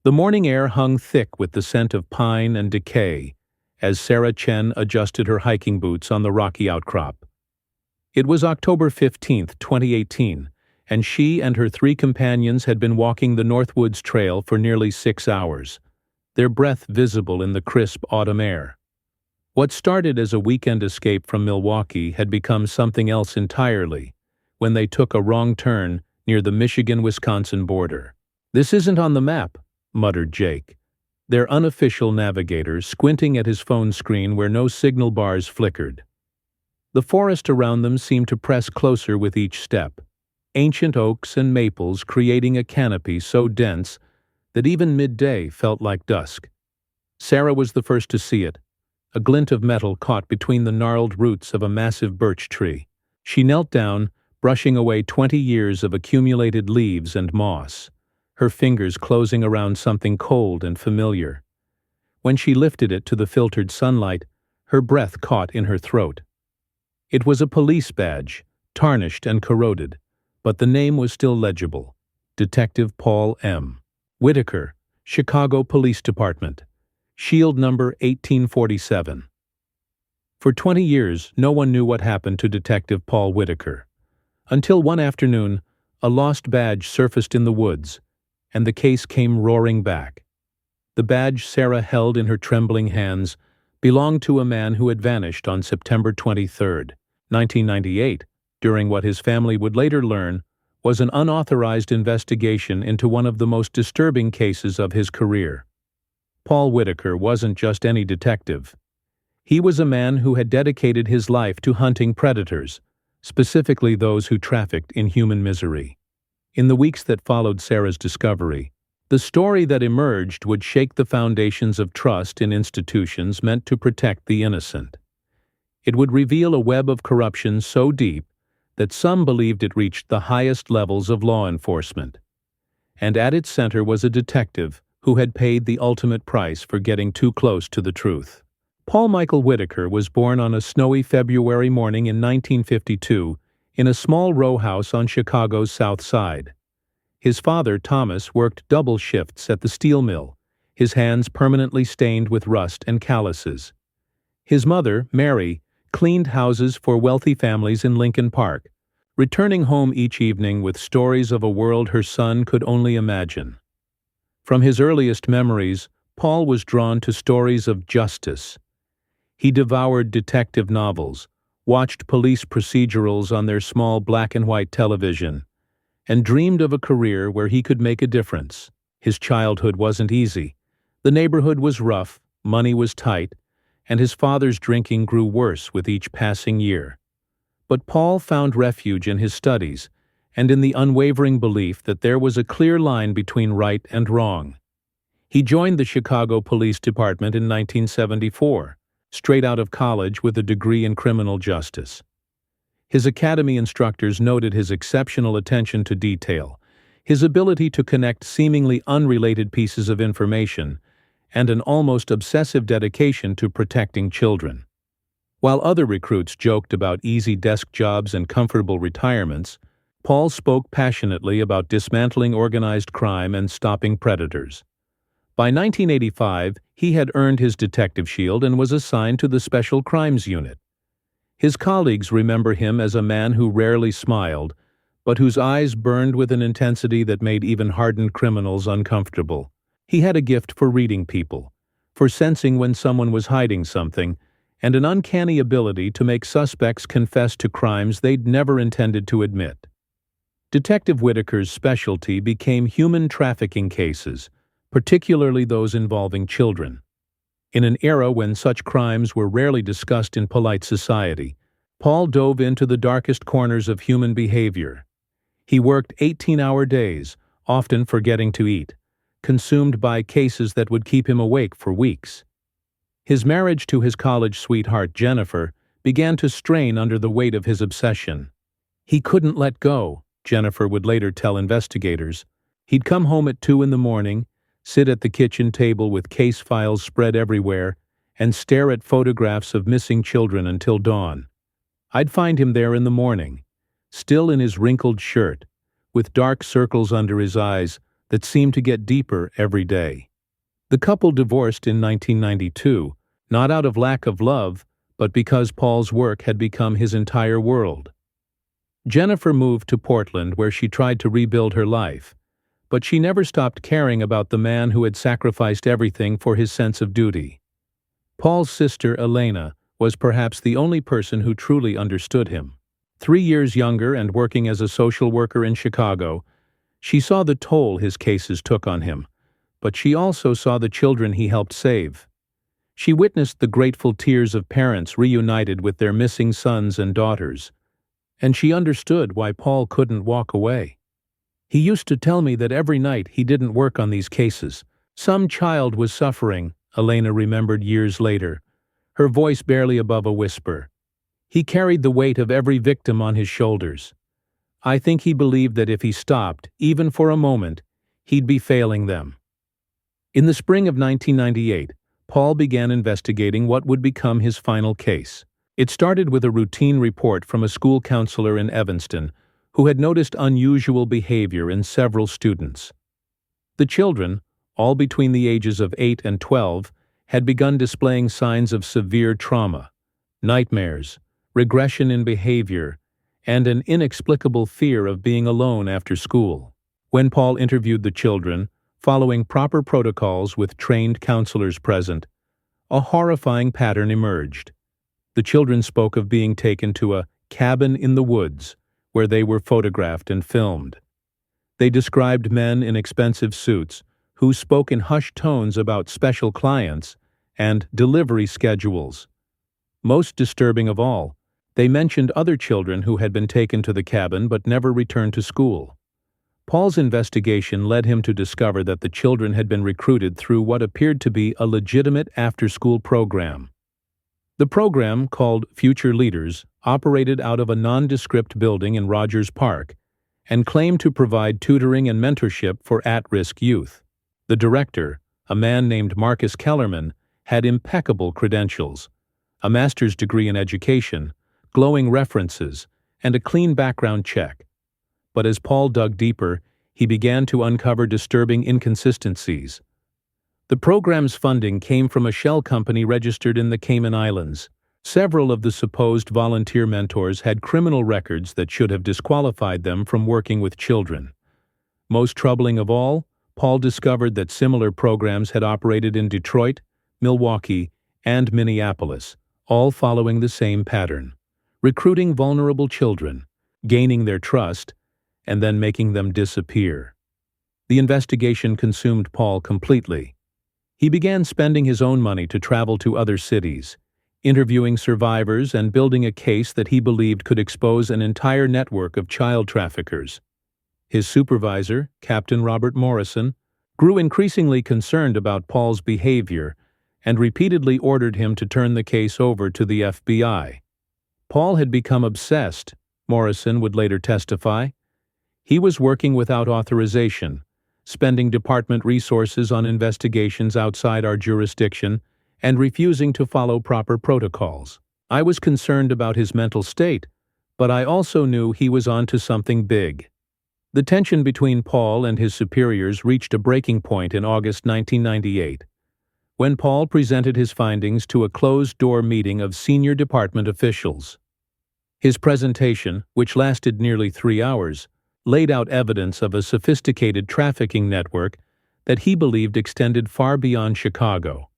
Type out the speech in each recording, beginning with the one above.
The morning air hung thick with the scent of pine and decay as Sarah Chen adjusted her hiking boots on the rocky outcrop. It was October 15th, 2018, and she and her three companions had been walking the Northwoods Trail for nearly 6 hours, their breath visible in the crisp autumn air. What started as a weekend escape from Milwaukee had become something else entirely when they took a wrong turn near the Michigan-Wisconsin border. "This isn't on the map," muttered Jake, their unofficial navigator, squinting at his phone screen where no signal bars flickered. The forest around them seemed to press closer with each step, ancient oaks and maples creating a canopy so dense that even midday felt like dusk. Sarah was the first to see it, a glint of metal caught between the gnarled roots of a massive birch tree. She knelt down, brushing away 20 years of accumulated leaves and moss, her fingers closing around something cold and familiar. When she lifted it to the filtered sunlight, her breath caught in her throat. It was a police badge, tarnished and corroded, but the name was still legible: Detective Paul M. Whitaker, Chicago Police Department, Shield number 1847. For 20 years, no one knew what happened to Detective Paul Whitaker, until one afternoon, a lost badge surfaced in the woods, and the case came roaring back. The badge Sarah held in her trembling hands belonged to a man who had vanished on September 23, 1998, during what his family would later learn was an unauthorized investigation into one of the most disturbing cases of his career. Paul Whitaker wasn't just any detective. He was a man who had dedicated his life to hunting predators, specifically those who trafficked in human misery. In the weeks that followed Sarah's discovery, the story that emerged would shake the foundations of trust in institutions meant to protect the innocent. It would reveal a web of corruption so deep that some believed it reached the highest levels of law enforcement. And at its center was a detective who had paid the ultimate price for getting too close to the truth. Paul Michael Whitaker was born on a snowy February morning in 1952 in a small row house on Chicago's South Side. His father, Thomas, worked double shifts at the steel mill, his hands permanently stained with rust and calluses. His mother, Mary, cleaned houses for wealthy families in Lincoln Park, returning home each evening with stories of a world her son could only imagine. From his earliest memories, Paul was drawn to stories of justice. He devoured detective novels, watched police procedurals on their small black-and-white television, and dreamed of a career where he could make a difference. His childhood wasn't easy. The neighborhood was rough, money was tight, and his father's drinking grew worse with each passing year. But Paul found refuge in his studies and in the unwavering belief that there was a clear line between right and wrong. He joined the Chicago Police Department in 1974, straight out of college with a degree in criminal justice. His academy instructors noted his exceptional attention to detail, his ability to connect seemingly unrelated pieces of information, and an almost obsessive dedication to protecting children. While other recruits joked about easy desk jobs and comfortable retirements, Paul spoke passionately about dismantling organized crime and stopping predators. By 1985, he had earned his detective shield and was assigned to the Special Crimes Unit. His colleagues remember him as a man who rarely smiled, but whose eyes burned with an intensity that made even hardened criminals uncomfortable. He had a gift for reading people, for sensing when someone was hiding something, and an uncanny ability to make suspects confess to crimes they'd never intended to admit. Detective Whitaker's specialty became human trafficking cases, particularly those involving children. In an era when such crimes were rarely discussed in polite society, Paul dove into the darkest corners of human behavior. He worked 18-hour days, often forgetting to eat, consumed by cases that would keep him awake for weeks. His marriage to his college sweetheart, Jennifer, began to strain under the weight of his obsession. He couldn't let go, Jennifer would later tell investigators. He'd come home at 2 a.m, sit at the kitchen table with case files spread everywhere, and stare at photographs of missing children until dawn. I'd find him there in the morning, still in his wrinkled shirt, with dark circles under his eyes, that seemed to get deeper every day. The couple divorced in 1992, not out of lack of love, but because Paul's work had become his entire world. Jennifer moved to Portland where she tried to rebuild her life, but she never stopped caring about the man who had sacrificed everything for his sense of duty. Paul's sister, Elena, was perhaps the only person who truly understood him. 3 years younger and working as a social worker in Chicago, she saw the toll his cases took on him, but she also saw the children he helped save. She witnessed the grateful tears of parents reunited with their missing sons and daughters, and she understood why Paul couldn't walk away. He used to tell me that every night he didn't work on these cases. Some child was suffering, Elena remembered years later, her voice barely above a whisper. He carried the weight of every victim on his shoulders. I think he believed that if he stopped, even for a moment, he'd be failing them. In the spring of 1998, Paul began investigating what would become his final case. It started with a routine report from a school counselor in Evanston who had noticed unusual behavior in several students. The children, all between the ages of 8 and 12, had begun displaying signs of severe trauma, nightmares, regression in behavior, and an inexplicable fear of being alone after school. When Paul interviewed the children, following proper protocols with trained counselors present, a horrifying pattern emerged. The children spoke of being taken to a cabin in the woods where they were photographed and filmed. They described men in expensive suits who spoke in hushed tones about special clients and delivery schedules. Most disturbing of all, they mentioned other children who had been taken to the cabin but never returned to school. Paul's investigation led him to discover that the children had been recruited through what appeared to be a legitimate after-school program. The program, called Future Leaders, operated out of a nondescript building in Rogers Park and claimed to provide tutoring and mentorship for at-risk youth. The director, a man named Marcus Kellerman, had impeccable credentials, a master's degree in education, glowing references, and a clean background check. But as Paul dug deeper, he began to uncover disturbing inconsistencies. The program's funding came from a shell company registered in the Cayman Islands. Several of the supposed volunteer mentors had criminal records that should have disqualified them from working with children. Most troubling of all, Paul discovered that similar programs had operated in Detroit, Milwaukee, and Minneapolis, all following the same pattern: recruiting vulnerable children, gaining their trust, and then making them disappear. The investigation consumed Paul completely. He began spending his own money to travel to other cities, interviewing survivors and building a case that he believed could expose an entire network of child traffickers. His supervisor, Captain Robert Morrison, grew increasingly concerned about Paul's behavior and repeatedly ordered him to turn the case over to the FBI. Paul had become obsessed, Morrison would later testify. He was working without authorization, spending department resources on investigations outside our jurisdiction, and refusing to follow proper protocols. I was concerned about his mental state, but I also knew he was onto something big. The tension between Paul and his superiors reached a breaking point in August 1998, when Paul presented his findings to a closed-door meeting of senior department officials. His presentation, which lasted nearly 3 hours, laid out evidence of a sophisticated trafficking network that he believed extended far beyond Chicago.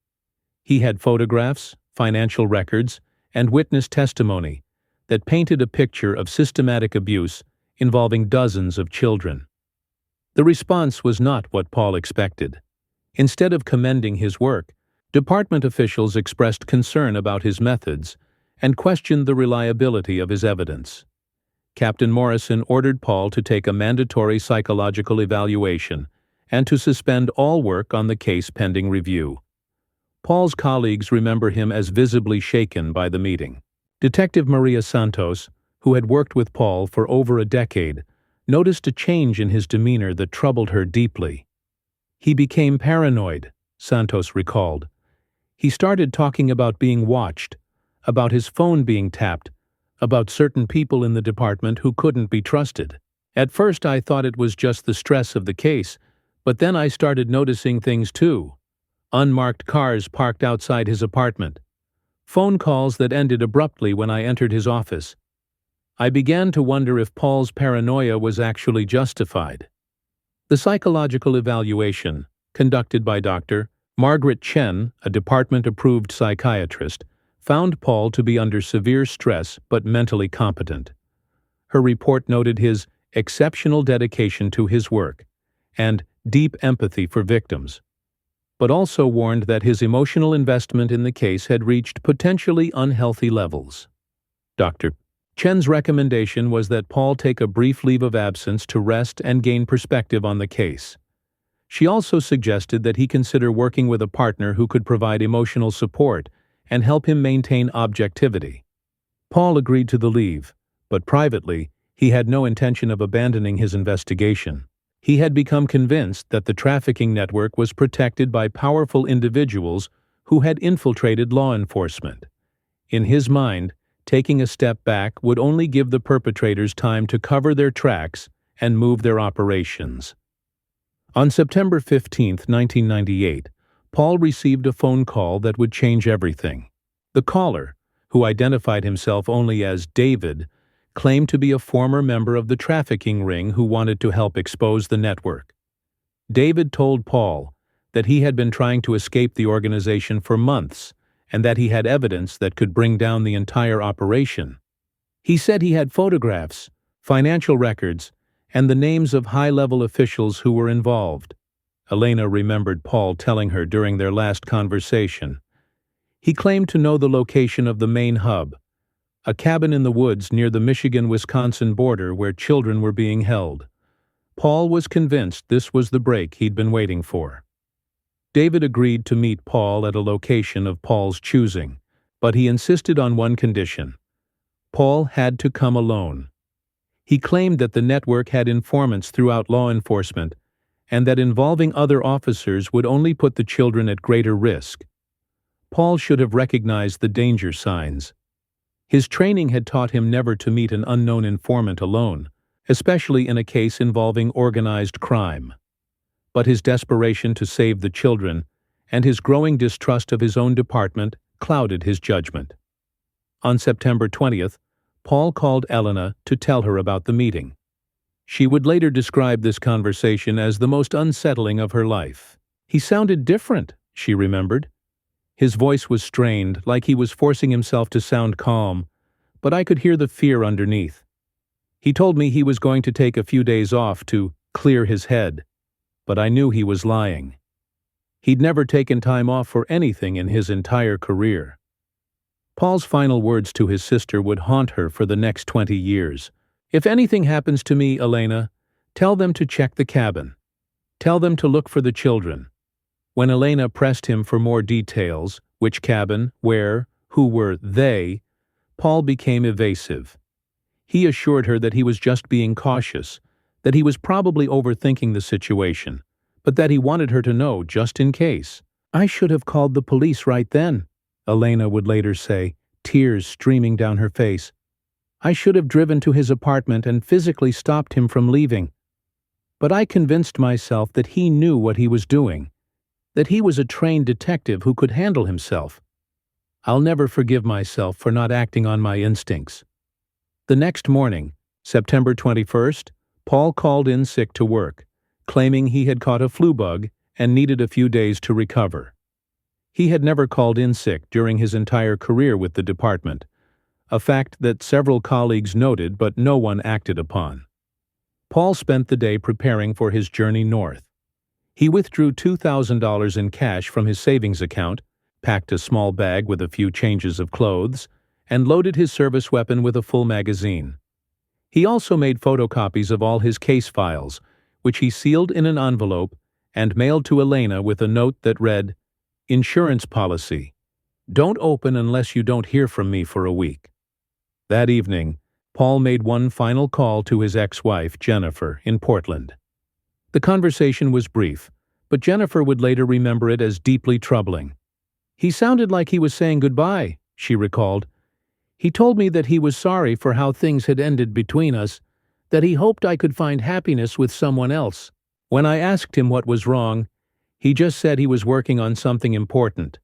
He had photographs, financial records, and witness testimony that painted a picture of systematic abuse involving dozens of children. The response was not what Paul expected. Instead of commending his work, department officials expressed concern about his methods and questioned the reliability of his evidence. Captain Morrison ordered Paul to take a mandatory psychological evaluation and to suspend all work on the case pending review. Paul's colleagues remember him as visibly shaken by the meeting. Detective Maria Santos, who had worked with Paul for over a decade, noticed a change in his demeanor that troubled her deeply. He became paranoid, Santos recalled. He started talking about being watched, about his phone being tapped, about certain people in the department who couldn't be trusted. At first I thought it was just the stress of the case, But then I started noticing things too. Unmarked cars parked outside his apartment. Phone calls that ended abruptly when I entered his office. I began to wonder if Paul's paranoia was actually justified. The psychological evaluation, conducted by Dr. Margaret Chen, a department-approved psychiatrist, found Paul to be under severe stress but mentally competent. Her report noted his exceptional dedication to his work and deep empathy for victims, but also warned that his emotional investment in the case had reached potentially unhealthy levels. Dr. Chen's recommendation was that Paul take a brief leave of absence to rest and gain perspective on the case. She also suggested that he consider working with a partner who could provide emotional support and help him maintain objectivity. Paul agreed to the leave, but privately, he had no intention of abandoning his investigation. He had become convinced that the trafficking network was protected by powerful individuals who had infiltrated law enforcement. In his mind, taking a step back would only give the perpetrators time to cover their tracks and move their operations. On September 15, 1998, Paul received a phone call that would change everything. The caller, who identified himself only as David, claimed to be a former member of the trafficking ring who wanted to help expose the network. David told Paul that he had been trying to escape the organization for months and that he had evidence that could bring down the entire operation. He said he had photographs, financial records, and the names of high-level officials who were involved. Elena remembered Paul telling her during their last conversation. He claimed to know the location of the main hub, a cabin in the woods near the Michigan-Wisconsin border where children were being held. Paul was convinced this was the break he'd been waiting for. David agreed to meet Paul at a location of Paul's choosing, but he insisted on one condition. Paul had to come alone. He claimed that the network had informants throughout law enforcement and that involving other officers would only put the children at greater risk. Paul should have recognized the danger signs. His training had taught him never to meet an unknown informant alone, especially in a case involving organized crime. But his desperation to save the children and his growing distrust of his own department clouded his judgment. On September 20th, Paul called Elena to tell her about the meeting. She would later describe this conversation as the most unsettling of her life. He sounded different, she remembered. His voice was strained, like he was forcing himself to sound calm, but I could hear the fear underneath. He told me he was going to take a few days off to clear his head, but I knew he was lying. He'd never taken time off for anything in his entire career. Paul's final words to his sister would haunt her for the next 20 years. "If anything happens to me, Elena, tell them to check the cabin. Tell them to look for the children." When Elena pressed him for more details, which cabin, where, who were they, Paul became evasive. He assured her that he was just being cautious, that he was probably overthinking the situation, but that he wanted her to know just in case. "I should have called the police right then," Elena would later say, tears streaming down her face. "I should have driven to his apartment and physically stopped him from leaving. But I convinced myself that he knew what he was doing, that he was a trained detective who could handle himself. I'll never forgive myself for not acting on my instincts." The next morning, September 21st, Paul called in sick to work, claiming he had caught a flu bug and needed a few days to recover. He had never called in sick during his entire career with the department, a fact that several colleagues noted but no one acted upon. Paul spent the day preparing for his journey north. He withdrew $2,000 in cash from his savings account, packed a small bag with a few changes of clothes, and loaded his service weapon with a full magazine. He also made photocopies of all his case files, which he sealed in an envelope and mailed to Elena with a note that read, "Insurance policy. Don't open unless you don't hear from me for a week." That evening, Paul made one final call to his ex-wife, Jennifer, in Portland. The conversation was brief, but Jennifer would later remember it as deeply troubling. "He sounded like he was saying goodbye," she recalled. "He told me that he was sorry for how things had ended between us, that he hoped I could find happiness with someone else." When I asked him what was wrong, he just said he was working on something important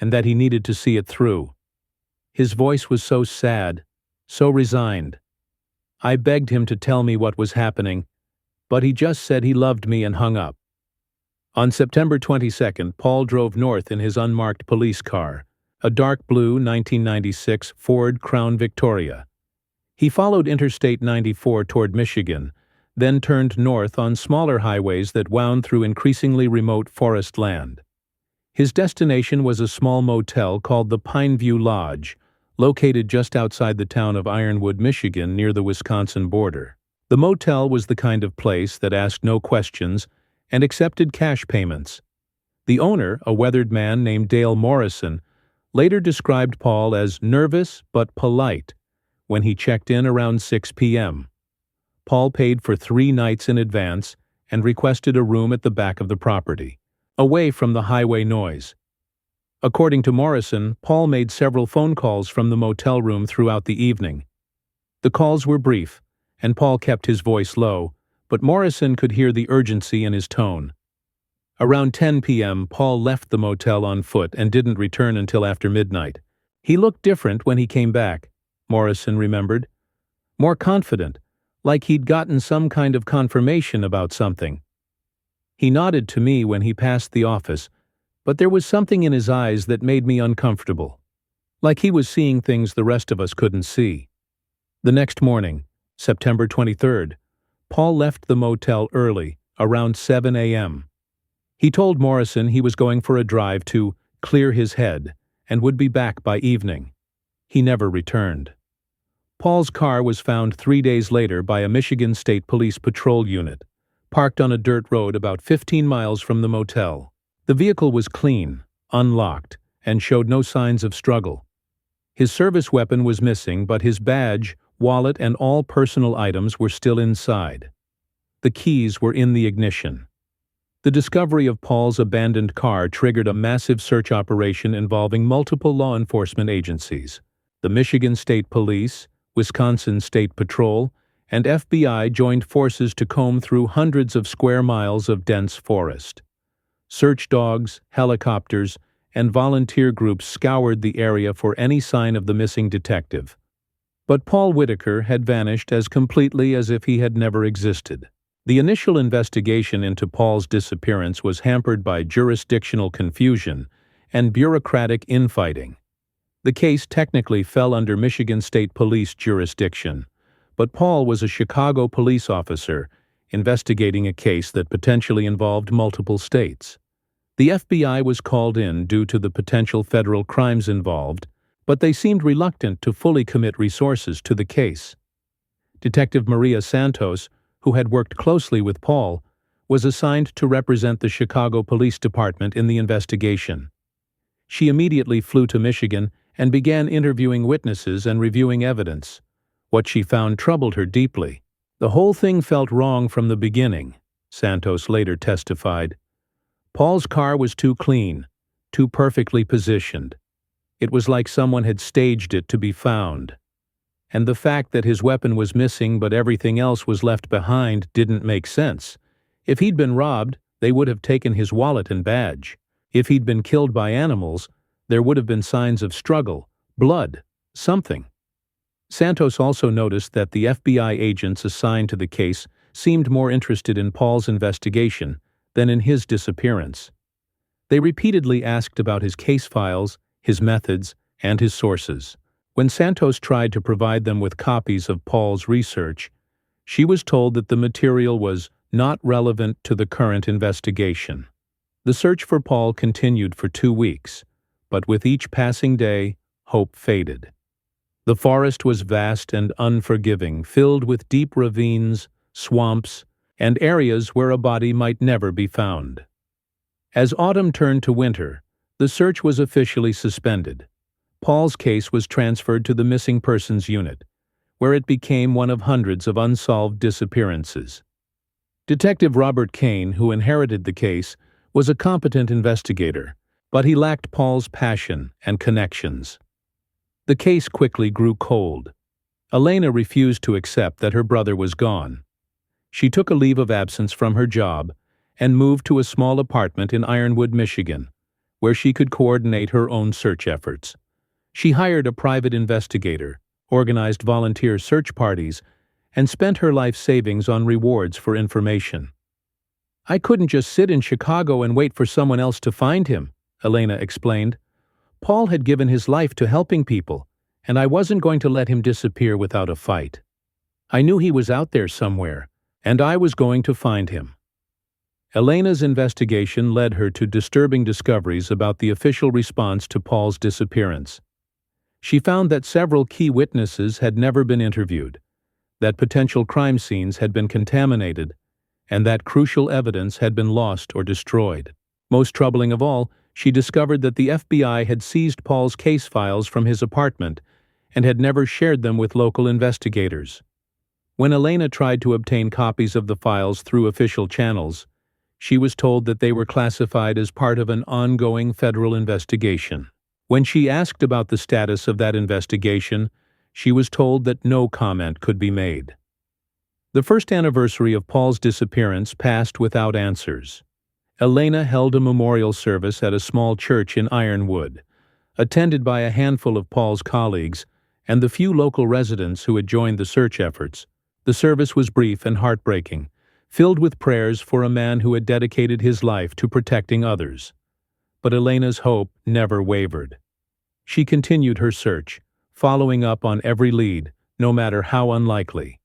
and that he needed to see it through. His voice was so sad, so resigned. I begged him to tell me what was happening, but he just said he loved me and hung up. On September 22nd, Paul drove north in his unmarked police car, a dark blue 1996 Ford Crown Victoria. He followed Interstate 94 toward Michigan, then turned north on smaller highways that wound through increasingly remote forest land. His destination was a small motel called the Pineview Lodge, located just outside the town of Ironwood, Michigan, near the Wisconsin border. The motel was the kind of place that asked no questions and accepted cash payments. The owner, a weathered man named Dale Morrison, later described Paul as nervous but polite when he checked in around 6 p.m. Paul paid for 3 nights in advance and requested a room at the back of the property, away from the highway noise. According to Morrison, Paul made several phone calls from the motel room throughout the evening. The calls were brief, and Paul kept his voice low, but Morrison could hear the urgency in his tone. Around 10 p.m., Paul left the motel on foot and didn't return until after midnight. He looked different when he came back, Morrison remembered. More confident, like he'd gotten some kind of confirmation about something. He nodded to me when he passed the office, but there was something in his eyes that made me uncomfortable, like he was seeing things the rest of us couldn't see. The next morning, September 23rd, Paul left the motel early, around 7 a.m. He told Morrison he was going for a drive to clear his head and would be back by evening. He never returned. Paul's car was found 3 days later by a Michigan State Police patrol unit, parked on a dirt road about 15 miles from the motel. The vehicle was clean, unlocked, and showed no signs of struggle. His service weapon was missing, but his badge, wallet, and all personal items were still inside. The keys were in the ignition. The discovery of Paul's abandoned car triggered a massive search operation involving multiple law enforcement agencies. The Michigan State Police, Wisconsin State Patrol, and FBI joined forces to comb through hundreds of square miles of dense forest. Search dogs, helicopters, and volunteer groups scoured the area for any sign of the missing detective. But Paul Whitaker had vanished as completely as if he had never existed. The initial investigation into Paul's disappearance was hampered by jurisdictional confusion and bureaucratic infighting. The case technically fell under Michigan State Police jurisdiction, but Paul was a Chicago police officer investigating a case that potentially involved multiple states. The FBI was called in due to the potential federal crimes involved, but they seemed reluctant to fully commit resources to the case. Detective Maria Santos, who had worked closely with Paul, was assigned to represent the Chicago Police Department in the investigation. She immediately flew to Michigan and began interviewing witnesses and reviewing evidence. What she found troubled her deeply. The whole thing felt wrong from the beginning, Santos later testified. Paul's car was too clean, too perfectly positioned. It was like someone had staged it to be found. And the fact that his weapon was missing but everything else was left behind didn't make sense. If he'd been robbed, they would have taken his wallet and badge. If he'd been killed by animals, there would have been signs of struggle, blood, something. Santos also noticed that the FBI agents assigned to the case seemed more interested in Paul's investigation than in his disappearance. They repeatedly asked about his case files, his methods, and his sources. When Santos tried to provide them with copies of Paul's research, she was told that the material was not relevant to the current investigation. The search for Paul continued for 2 weeks, but with each passing day, hope faded. The forest was vast and unforgiving, filled with deep ravines, swamps, and areas where a body might never be found. As autumn turned to winter, the search was officially suspended. Paul's case was transferred to the Missing Persons Unit, where it became one of hundreds of unsolved disappearances. Detective Robert Kane, who inherited the case, was a competent investigator, but he lacked Paul's passion and connections. The case quickly grew cold. Elena refused to accept that her brother was gone. She took a leave of absence from her job and moved to a small apartment in Ironwood, Michigan, where she could coordinate her own search efforts. She hired a private investigator, organized volunteer search parties, and spent her life savings on rewards for information. "I couldn't just sit in Chicago and wait for someone else to find him," Elena explained. "Paul had given his life to helping people, and I wasn't going to let him disappear without a fight. I knew he was out there somewhere, and I was going to find him." Elena's investigation led her to disturbing discoveries about the official response to Paul's disappearance. She found that several key witnesses had never been interviewed, that potential crime scenes had been contaminated, and that crucial evidence had been lost or destroyed. Most troubling of all, she discovered that the FBI had seized Paul's case files from his apartment and had never shared them with local investigators. When Elena tried to obtain copies of the files through official channels, she was told that they were classified as part of an ongoing federal investigation. When she asked about the status of that investigation, she was told that no comment could be made. The first anniversary of Paul's disappearance passed without answers. Elena held a memorial service at a small church in Ironwood, attended by a handful of Paul's colleagues and the few local residents who had joined the search efforts. The service was brief and heartbreaking, filled with prayers for a man who had dedicated his life to protecting others. But Elena's hope never wavered. She continued her search, following up on every lead, no matter how unlikely.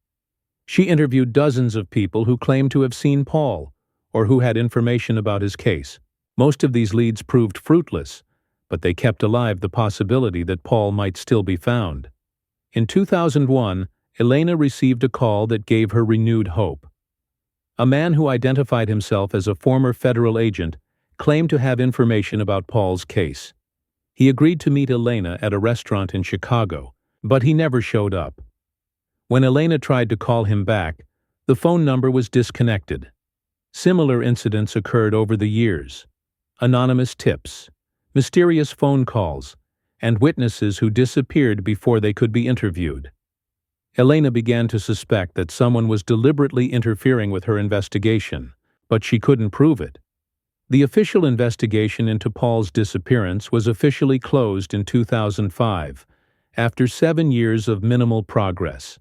She interviewed dozens of people who claimed to have seen Paul, or who had information about his case. Most of these leads proved fruitless, but they kept alive the possibility that Paul might still be found. In 2001, Elena received a call that gave her renewed hope. A man who identified himself as a former federal agent claimed to have information about Paul's case. He agreed to meet Elena at a restaurant in Chicago, but he never showed up. When Elena tried to call him back, the phone number was disconnected. Similar incidents occurred over the years. Anonymous tips, mysterious phone calls, and witnesses who disappeared before they could be interviewed. Elena began to suspect that someone was deliberately interfering with her investigation, but she couldn't prove it. The official investigation into Paul's disappearance was officially closed in 2005, after 7 years of minimal progress.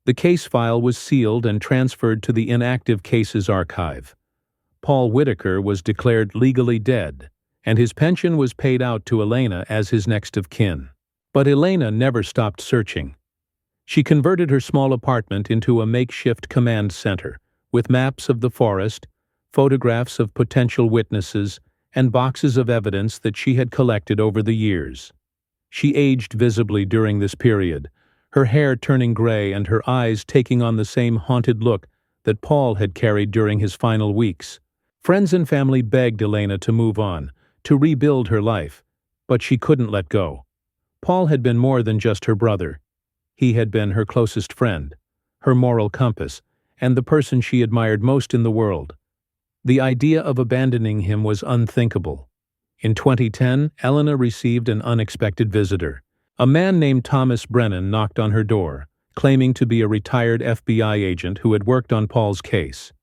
The case file was sealed and transferred to the Inactive Cases Archive. Paul Whitaker was declared legally dead, and his pension was paid out to Elena as his next of kin. But Elena never stopped searching. She converted her small apartment into a makeshift command center, with maps of the forest, photographs of potential witnesses, and boxes of evidence that she had collected over the years. She aged visibly during this period, her hair turning gray and her eyes taking on the same haunted look that Paul had carried during his final weeks. Friends and family begged Elena to move on, to rebuild her life, but she couldn't let go. Paul had been more than just her brother. He had been her closest friend, her moral compass, and the person she admired most in the world. The idea of abandoning him was unthinkable. In 2010, Elena received an unexpected visitor. A man named Thomas Brennan knocked on her door, claiming to be a retired FBI agent who had worked on Paul's case.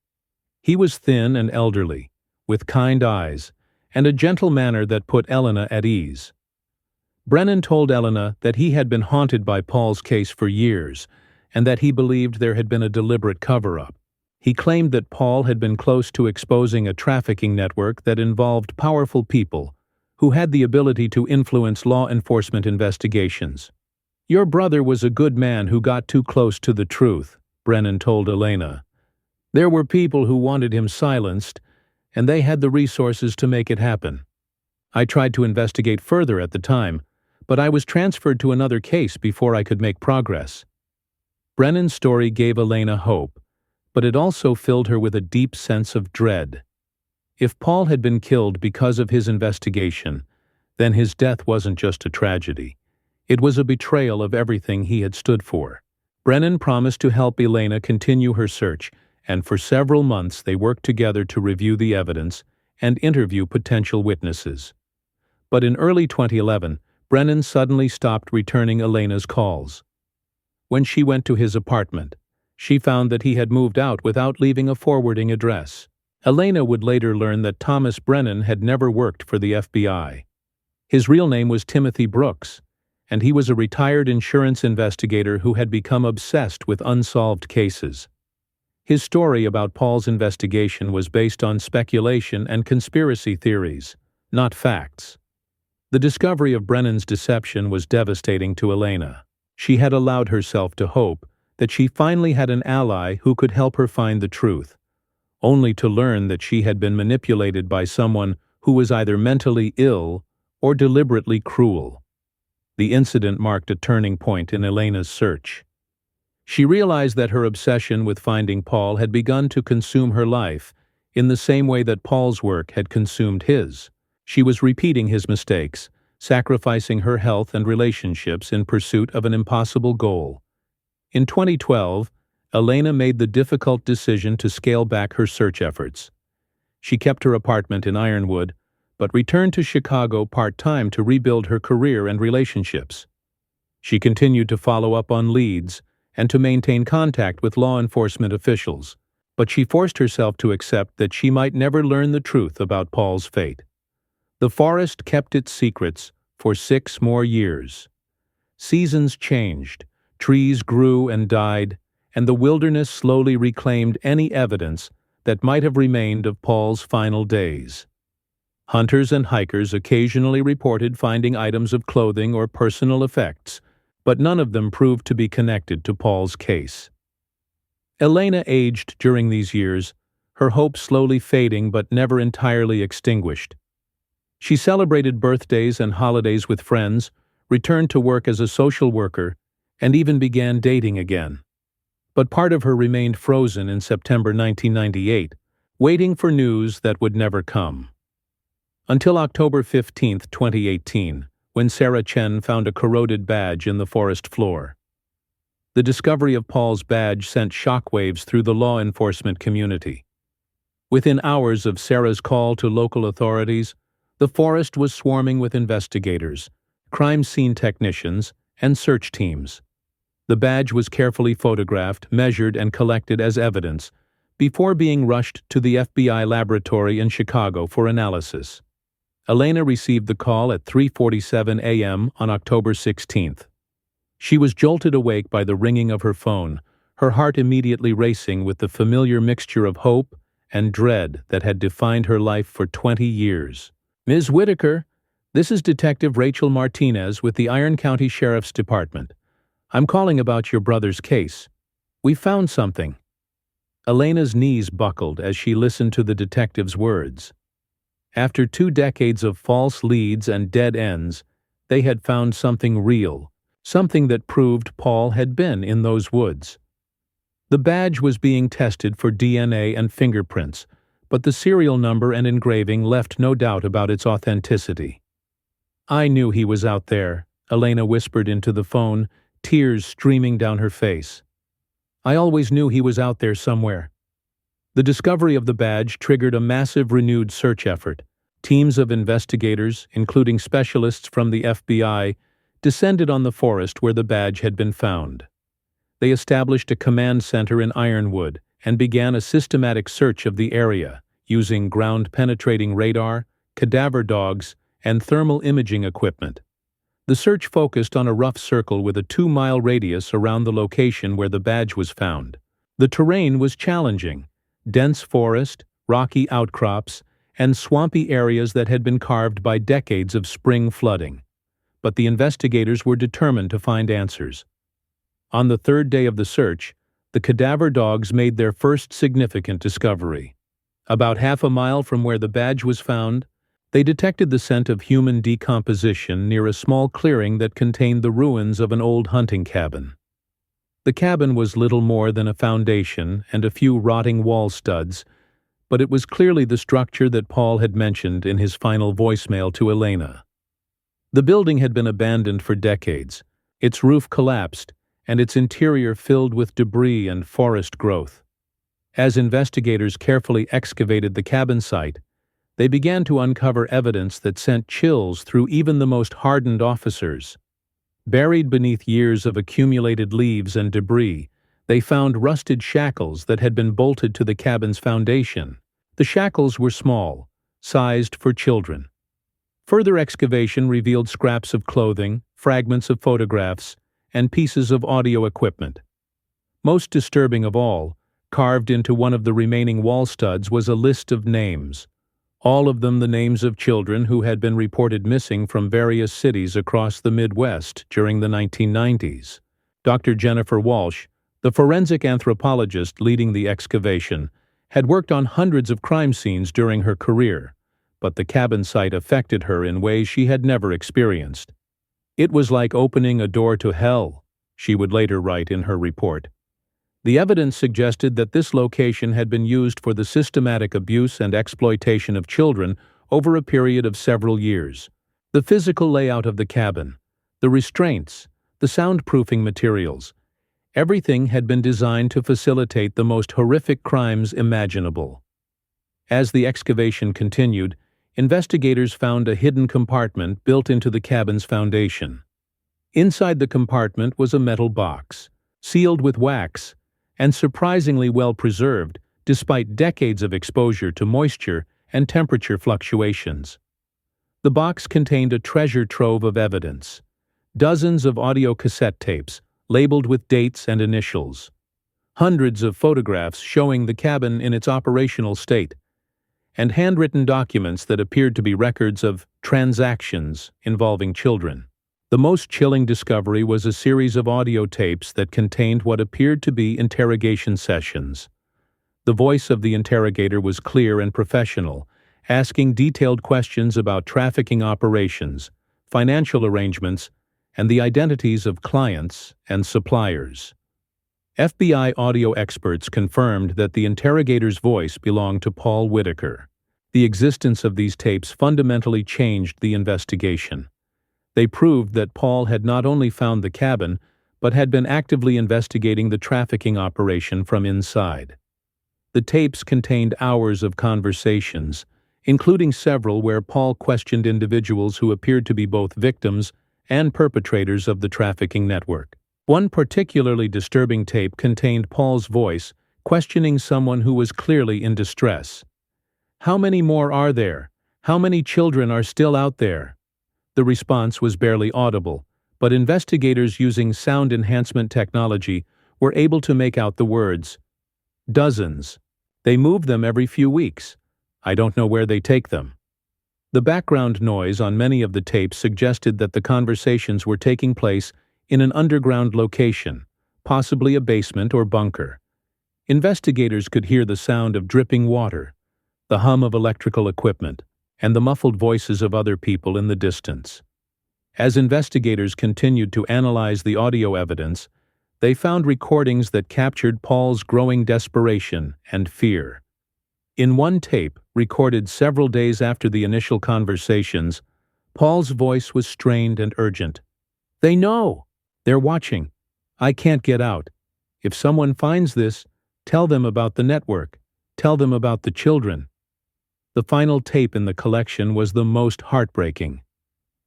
He was thin and elderly, with kind eyes, and a gentle manner that put Elena at ease. Brennan told Elena that he had been haunted by Paul's case for years, and that he believed there had been a deliberate cover-up. He claimed that Paul had been close to exposing a trafficking network that involved powerful people who had the ability to influence law enforcement investigations. "Your brother was a good man who got too close to the truth," Brennan told Elena. "There were people who wanted him silenced, and they had the resources to make it happen. I tried to investigate further at the time, but I was transferred to another case before I could make progress." Brennan's story gave Elena hope, but it also filled her with a deep sense of dread. If Paul had been killed because of his investigation, then his death wasn't just a tragedy. It was a betrayal of everything he had stood for. Brennan promised to help Elena continue her search, and for several months they worked together to review the evidence and interview potential witnesses. But in early 2011, Brennan suddenly stopped returning Elena's calls. When she went to his apartment, She found that he had moved out without leaving a forwarding address. Elena would later learn that Thomas Brennan had never worked for the FBI. His real name was Timothy Brooks, and he was a retired insurance investigator who had become obsessed with unsolved cases. His story about Paul's investigation was based on speculation and conspiracy theories, not facts. The discovery of Brennan's deception was devastating to Elena. She had allowed herself to hope that she finally had an ally who could help her find the truth, only to learn that she had been manipulated by someone who was either mentally ill or deliberately cruel. The incident marked a turning point in Elena's search. She realized that her obsession with finding Paul had begun to consume her life in the same way that Paul's work had consumed his. She was repeating his mistakes, sacrificing her health and relationships in pursuit of an impossible goal. In 2012, Elena made the difficult decision to scale back her search efforts. She kept her apartment in Ironwood, but returned to Chicago part-time to rebuild her career and relationships. She continued to follow up on leads and to maintain contact with law enforcement officials, but she forced herself to accept that she might never learn the truth about Paul's fate. The forest kept its secrets for 6 more years. Seasons changed, trees grew and died, and the wilderness slowly reclaimed any evidence that might have remained of Paul's final days. Hunters and hikers occasionally reported finding items of clothing or personal effects, but none of them proved to be connected to Paul's case. Elena aged during these years, her hope slowly fading but never entirely extinguished. She celebrated birthdays and holidays with friends, returned to work as a social worker, and even began dating again. But part of her remained frozen in September 1998, waiting for news that would never come. Until October 15, 2018, when Sarah Chen found a corroded badge in the forest floor. The discovery of Paul's badge sent shockwaves through the law enforcement community. Within hours of Sarah's call to local authorities, the forest was swarming with investigators, crime scene technicians, and search teams. The badge was carefully photographed, measured, and collected as evidence before being rushed to the FBI laboratory in Chicago for analysis. Elena received the call at 3:47 a.m. on October 16th. She was jolted awake by the ringing of her phone, her heart immediately racing with the familiar mixture of hope and dread that had defined her life for 20 years. "Ms. Whitaker, this is Detective Rachel Martinez with the Iron County Sheriff's Department. I'm calling about your brother's case. We found something." Elena's knees buckled as she listened to the detective's words. After 2 decades of false leads and dead ends, they had found something real, something that proved Paul had been in those woods. The badge was being tested for DNA and fingerprints, but the serial number and engraving left no doubt about its authenticity. "I knew he was out there," Elena whispered into the phone, tears streaming down her face. "I always knew he was out there somewhere." The discovery of the badge triggered a massive renewed search effort. Teams of investigators, including specialists from the FBI, descended on the forest where the badge had been found. They established a command center in Ironwood and began a systematic search of the area, using ground-penetrating radar, cadaver dogs, and thermal imaging equipment. The search focused on a rough circle with a 2-mile radius around the location where the badge was found. The terrain was challenging: dense forest, rocky outcrops, and swampy areas that had been carved by decades of spring flooding. But the investigators were determined to find answers. On the 3rd day of the search, the cadaver dogs made their first significant discovery. About half a mile from where the badge was found, they detected the scent of human decomposition near a small clearing that contained the ruins of an old hunting cabin. The cabin was little more than a foundation and a few rotting wall studs, but it was clearly the structure that Paul had mentioned in his final voicemail to Elena. The building had been abandoned for decades, its roof collapsed, and its interior filled with debris and forest growth. As investigators carefully excavated the cabin site, they began to uncover evidence that sent chills through even the most hardened officers. Buried beneath years of accumulated leaves and debris, They found rusted shackles that had been bolted to the cabin's foundation. The shackles were small, sized for children. Further excavation revealed scraps of clothing, fragments of photographs, and pieces of audio equipment. Most disturbing of all, carved into one of the remaining wall studs was a list of names, all of them the names of children who had been reported missing from various cities across the Midwest during the 1990s. Dr. Jennifer Walsh, the forensic anthropologist leading the excavation, had worked on hundreds of crime scenes during her career, but the cabin site affected her in ways she had never experienced. "It was like opening a door to hell," she would later write in her report. The evidence suggested that this location had been used for the systematic abuse and exploitation of children over a period of several years. The physical layout of the cabin, the restraints, the soundproofing materials, everything had been designed to facilitate the most horrific crimes imaginable. As the excavation continued, investigators found a hidden compartment built into the cabin's foundation. Inside the compartment was a metal box, sealed with wax, and surprisingly well preserved despite decades of exposure to moisture and temperature fluctuations. The box contained a treasure trove of evidence, dozens of audio cassette tapes labeled with dates and initials, hundreds of photographs showing the cabin in its operational state, and handwritten documents that appeared to be records of transactions involving children. The most chilling discovery was a series of audio tapes that contained what appeared to be interrogation sessions. The voice of the interrogator was clear and professional, asking detailed questions about trafficking operations, financial arrangements, and the identities of clients and suppliers. FBI audio experts confirmed that the interrogator's voice belonged to Paul Whitaker. The existence of these tapes fundamentally changed the investigation. They proved that Paul had not only found the cabin, but had been actively investigating the trafficking operation from inside. The tapes contained hours of conversations, including several where Paul questioned individuals who appeared to be both victims and perpetrators of the trafficking network. One particularly disturbing tape contained Paul's voice questioning someone who was clearly in distress. "How many more are there? How many children are still out there?" The response was barely audible, but investigators using sound enhancement technology were able to make out the words, "Dozens. They move them every few weeks. I don't know where they take them." The background noise on many of the tapes suggested that the conversations were taking place in an underground location, possibly a basement or bunker. Investigators could hear the sound of dripping water, the hum of electrical equipment, and the muffled voices of other people in the distance. As investigators continued to analyze the audio evidence, they found recordings that captured Paul's growing desperation and fear. In one tape, recorded several days after the initial conversations, Paul's voice was strained and urgent. "They know! They're watching. I can't get out. If someone finds this, tell them about the network. Tell them about the children." The final tape in the collection was the most heartbreaking.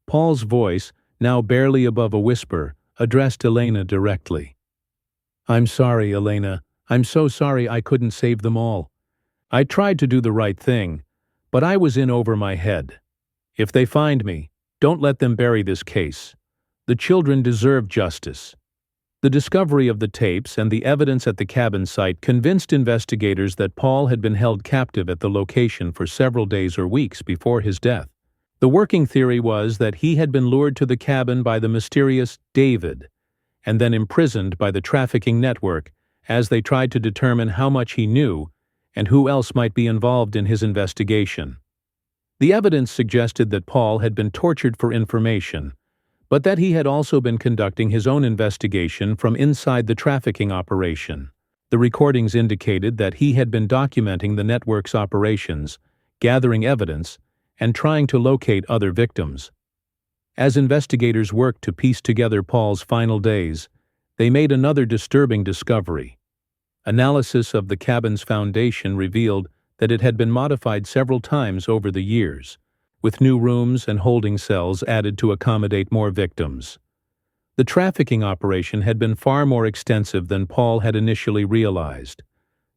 Paul's voice, now barely above a whisper, addressed Elena directly. "I'm sorry, Elena. I'm so sorry I couldn't save them all. I tried to do the right thing, but I was in over my head. If they find me, don't let them bury this case. The children deserve justice." The discovery of the tapes and the evidence at the cabin site convinced investigators that Paul had been held captive at the location for several days or weeks before his death. The working theory was that he had been lured to the cabin by the mysterious David, and then imprisoned by the trafficking network as they tried to determine how much he knew and who else might be involved in his investigation. The evidence suggested that Paul had been tortured for information, but that he had also been conducting his own investigation from inside the trafficking operation. The recordings indicated that he had been documenting the network's operations, gathering evidence, and trying to locate other victims. As investigators worked to piece together Paul's final days, they made another disturbing discovery. Analysis of the cabin's foundation revealed that it had been modified several times over the years, with new rooms and holding cells added to accommodate more victims. The trafficking operation had been far more extensive than Paul had initially realized.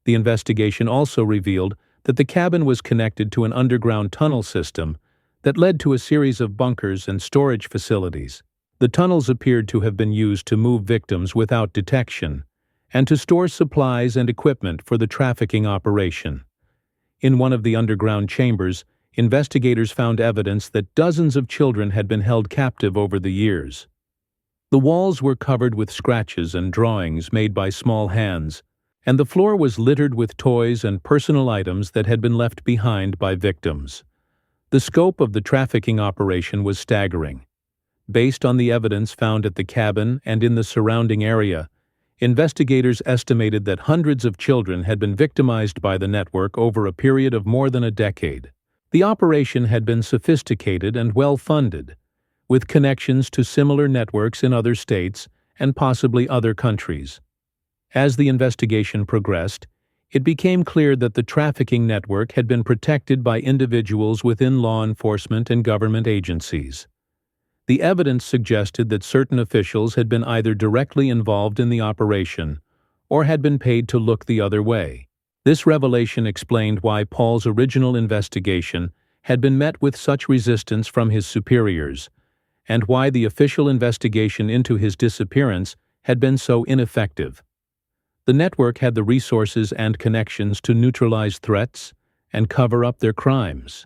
The investigation also revealed that the cabin was connected to an underground tunnel system that led to a series of bunkers and storage facilities. The tunnels appeared to have been used to move victims without detection and to store supplies and equipment for the trafficking operation. In one of the underground chambers, investigators found evidence that dozens of children had been held captive over the years. The walls were covered with scratches and drawings made by small hands, and the floor was littered with toys and personal items that had been left behind by victims. The scope of the trafficking operation was staggering. Based on the evidence found at the cabin and in the surrounding area, investigators estimated that hundreds of children had been victimized by the network over a period of more than a decade. The operation had been sophisticated and well-funded, with connections to similar networks in other states and possibly other countries. As the investigation progressed, it became clear that the trafficking network had been protected by individuals within law enforcement and government agencies. The evidence suggested that certain officials had been either directly involved in the operation or had been paid to look the other way. This revelation explained why Paul's original investigation had been met with such resistance from his superiors, and why the official investigation into his disappearance had been so ineffective. The network had the resources and connections to neutralize threats and cover up their crimes.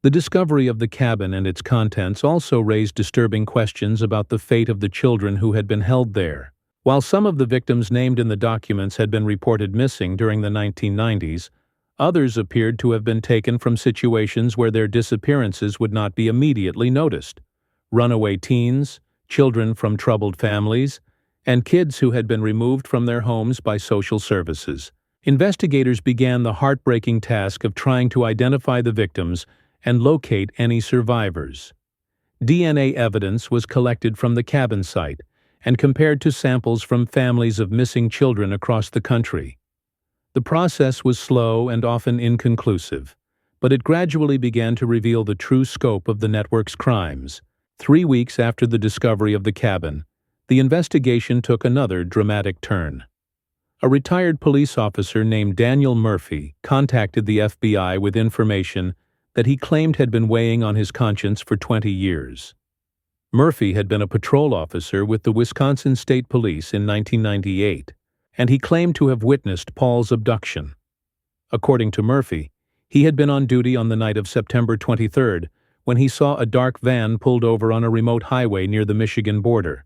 The discovery of the cabin and its contents also raised disturbing questions about the fate of the children who had been held there. While some of the victims named in the documents had been reported missing during the 1990s, others appeared to have been taken from situations where their disappearances would not be immediately noticed. Runaway teens, children from troubled families, and kids who had been removed from their homes by social services. Investigators began the heartbreaking task of trying to identify the victims and locate any survivors. DNA evidence was collected from the cabin site and compared to samples from families of missing children across the country. The process was slow and often inconclusive, but it gradually began to reveal the true scope of the network's crimes. 3 weeks after the discovery of the cabin, the investigation took another dramatic turn. A retired police officer named Daniel Murphy contacted the FBI with information that he claimed had been weighing on his conscience for 20 years. Murphy had been a patrol officer with the Wisconsin State Police in 1998, and he claimed to have witnessed Paul's abduction. According to Murphy, he had been on duty on the night of September 23rd when he saw a dark van pulled over on a remote highway near the Michigan border.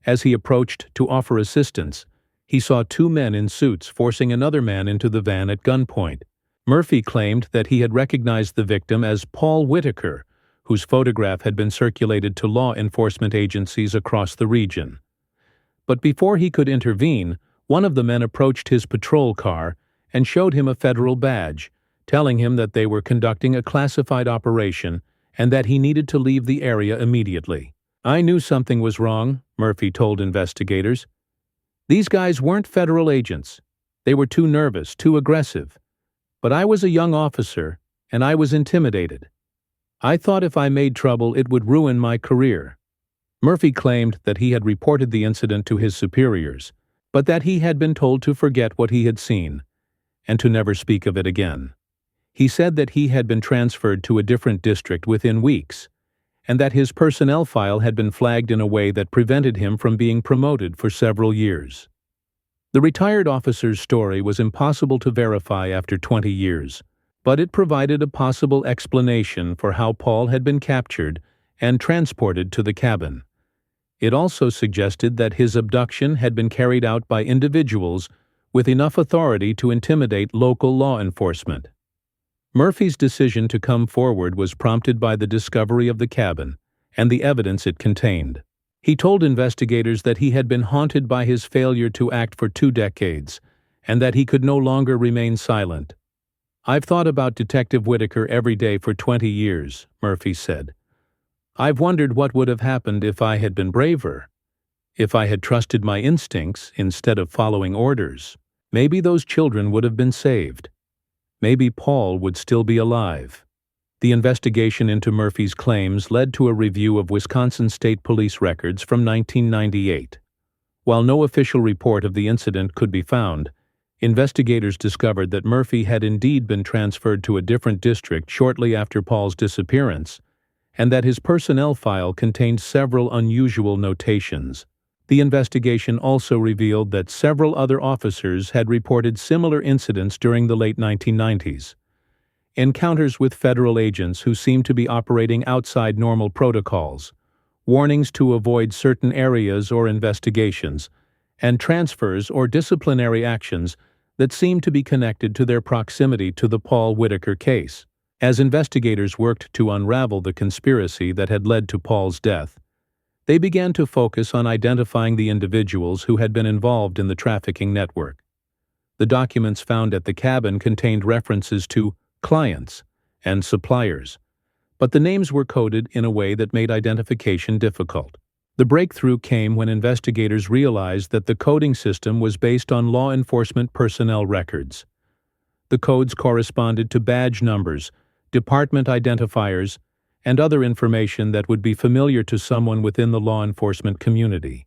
As he approached to offer assistance, he saw 2 men in suits forcing another man into the van at gunpoint. Murphy claimed that he had recognized the victim as Paul Whitaker, whose photograph had been circulated to law enforcement agencies across the region. But before he could intervene, one of the men approached his patrol car and showed him a federal badge, telling him that they were conducting a classified operation and that he needed to leave the area immediately. "I knew something was wrong," Murphy told investigators. "These guys weren't federal agents. They were too nervous, too aggressive. But I was a young officer, and I was intimidated. I thought if I made trouble, it would ruin my career." Murphy claimed that he had reported the incident to his superiors, but that he had been told to forget what he had seen and to never speak of it again. He said that he had been transferred to a different district within weeks, and that his personnel file had been flagged in a way that prevented him from being promoted for several years. The retired officer's story was impossible to verify after 20 years, but it provided a possible explanation for how Paul had been captured and transported to the cabin. It also suggested that his abduction had been carried out by individuals with enough authority to intimidate local law enforcement. Murphy's decision to come forward was prompted by the discovery of the cabin and the evidence it contained. He told investigators that he had been haunted by his failure to act for 2 decades, and that he could no longer remain silent. "I've thought about Detective Whitaker every day for 20 years, Murphy said. "I've wondered what would have happened if I had been braver, if I had trusted my instincts instead of following orders. Maybe those children would have been saved. Maybe Paul would still be alive." The investigation into Murphy's claims led to a review of Wisconsin State Police records from 1998. While no official report of the incident could be found, investigators discovered that Murphy had indeed been transferred to a different district shortly after Paul's disappearance, and that his personnel file contained several unusual notations. The investigation also revealed that several other officers had reported similar incidents during the late 1990s. Encounters with federal agents who seemed to be operating outside normal protocols, warnings to avoid certain areas or investigations, and transfers or disciplinary actions that seemed to be connected to their proximity to the Paul Whitaker case. As investigators worked to unravel the conspiracy that had led to Paul's death, they began to focus on identifying the individuals who had been involved in the trafficking network. The documents found at the cabin contained references to clients and suppliers, but the names were coded in a way that made identification difficult. The breakthrough came when investigators realized that the coding system was based on law enforcement personnel records. The codes corresponded to badge numbers, department identifiers, and other information that would be familiar to someone within the law enforcement community.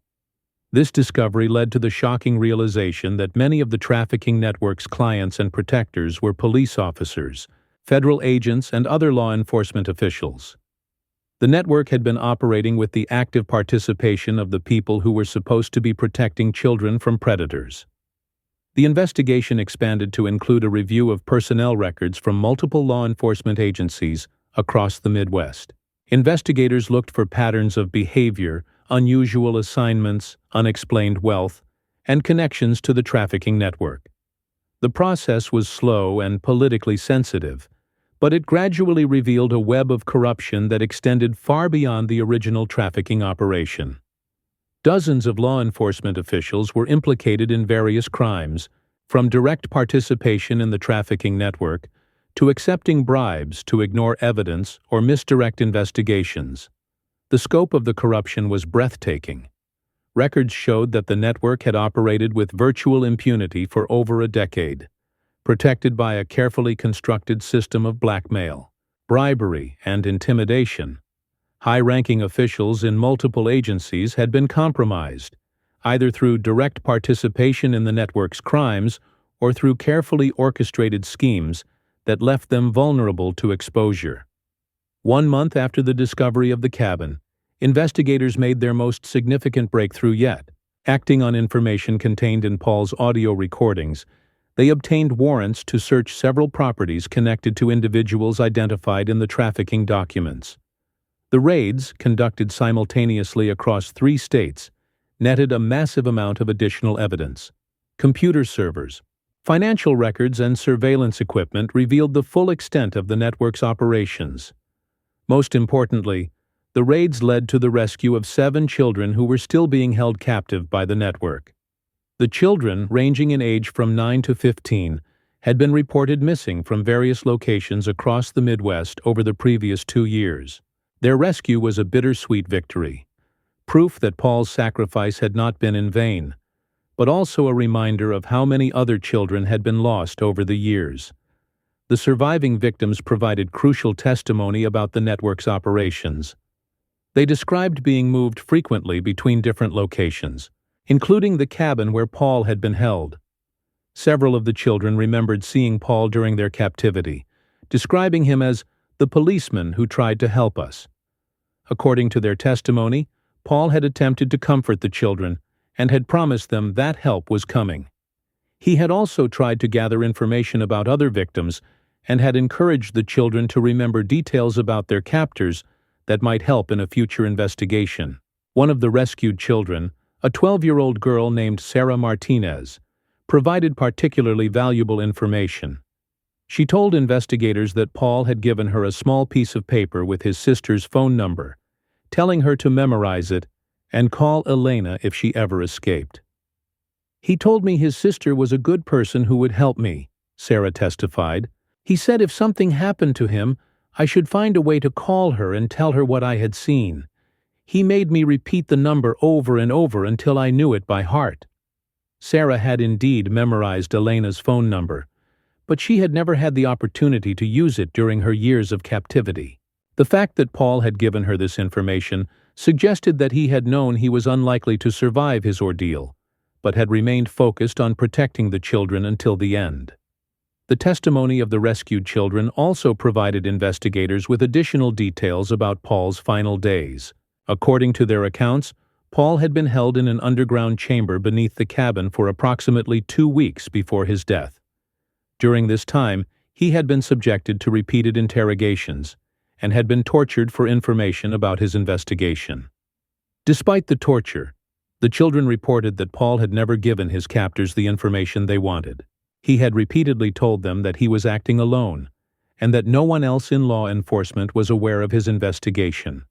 This discovery led to the shocking realization that many of the trafficking network's clients and protectors were police officers, federal agents, and other law enforcement officials. The network had been operating with the active participation of the people who were supposed to be protecting children from predators. The investigation expanded to include a review of personnel records from multiple law enforcement agencies across the Midwest. Investigators looked for patterns of behavior, unusual assignments, unexplained wealth, and connections to the trafficking network. The process was slow and politically sensitive, but it gradually revealed a web of corruption that extended far beyond the original trafficking operation. Dozens of law enforcement officials were implicated in various crimes, from direct participation in the trafficking network to accepting bribes to ignore evidence or misdirect investigations. The scope of the corruption was breathtaking. Records showed that the network had operated with virtual impunity for over a decade, protected by a carefully constructed system of blackmail, bribery, and intimidation. High-ranking officials in multiple agencies had been compromised, either through direct participation in the network's crimes or through carefully orchestrated schemes that left them vulnerable to exposure. 1 month after the discovery of the cabin, investigators made their most significant breakthrough yet. Acting on information contained in Paul's audio recordings, they obtained warrants to search several properties connected to individuals identified in the trafficking documents. The raids, conducted simultaneously across 3 states, netted a massive amount of additional evidence. Computer servers, financial records, and surveillance equipment revealed the full extent of the network's operations. Most importantly, the raids led to the rescue of 7 children who were still being held captive by the network. The children, ranging in age from 9 to 15, had been reported missing from various locations across the Midwest over the previous 2 years. Their rescue was a bittersweet victory, proof that Paul's sacrifice had not been in vain, but also a reminder of how many other children had been lost over the years. The surviving victims provided crucial testimony about the network's operations. They described being moved frequently between different locations, including the cabin where Paul had been held. Several of the children remembered seeing Paul during their captivity, describing him as the policeman who tried to help us. According to their testimony, Paul had attempted to comfort the children and had promised them that help was coming. He had also tried to gather information about other victims and had encouraged the children to remember details about their captors that might help in a future investigation. One of the rescued children, a 12-year-old girl named Sarah Martinez, provided particularly valuable information. She told investigators that Paul had given her a small piece of paper with his sister's phone number, telling her to memorize it and call Elena if she ever escaped. "He told me his sister was a good person who would help me," Sarah testified. "He said if something happened to him, I should find a way to call her and tell her what I had seen. He made me repeat the number over and over until I knew it by heart." Sarah had indeed memorized Elena's phone number, but she had never had the opportunity to use it during her years of captivity. The fact that Paul had given her this information suggested that he had known he was unlikely to survive his ordeal, but had remained focused on protecting the children until the end. The testimony of the rescued children also provided investigators with additional details about Paul's final days. According to their accounts, Paul had been held in an underground chamber beneath the cabin for approximately 2 weeks before his death. During this time, he had been subjected to repeated interrogations and had been tortured for information about his investigation. Despite the torture, the children reported that Paul had never given his captors the information they wanted. He had repeatedly told them that he was acting alone, and that no one else in law enforcement was aware of his investigation.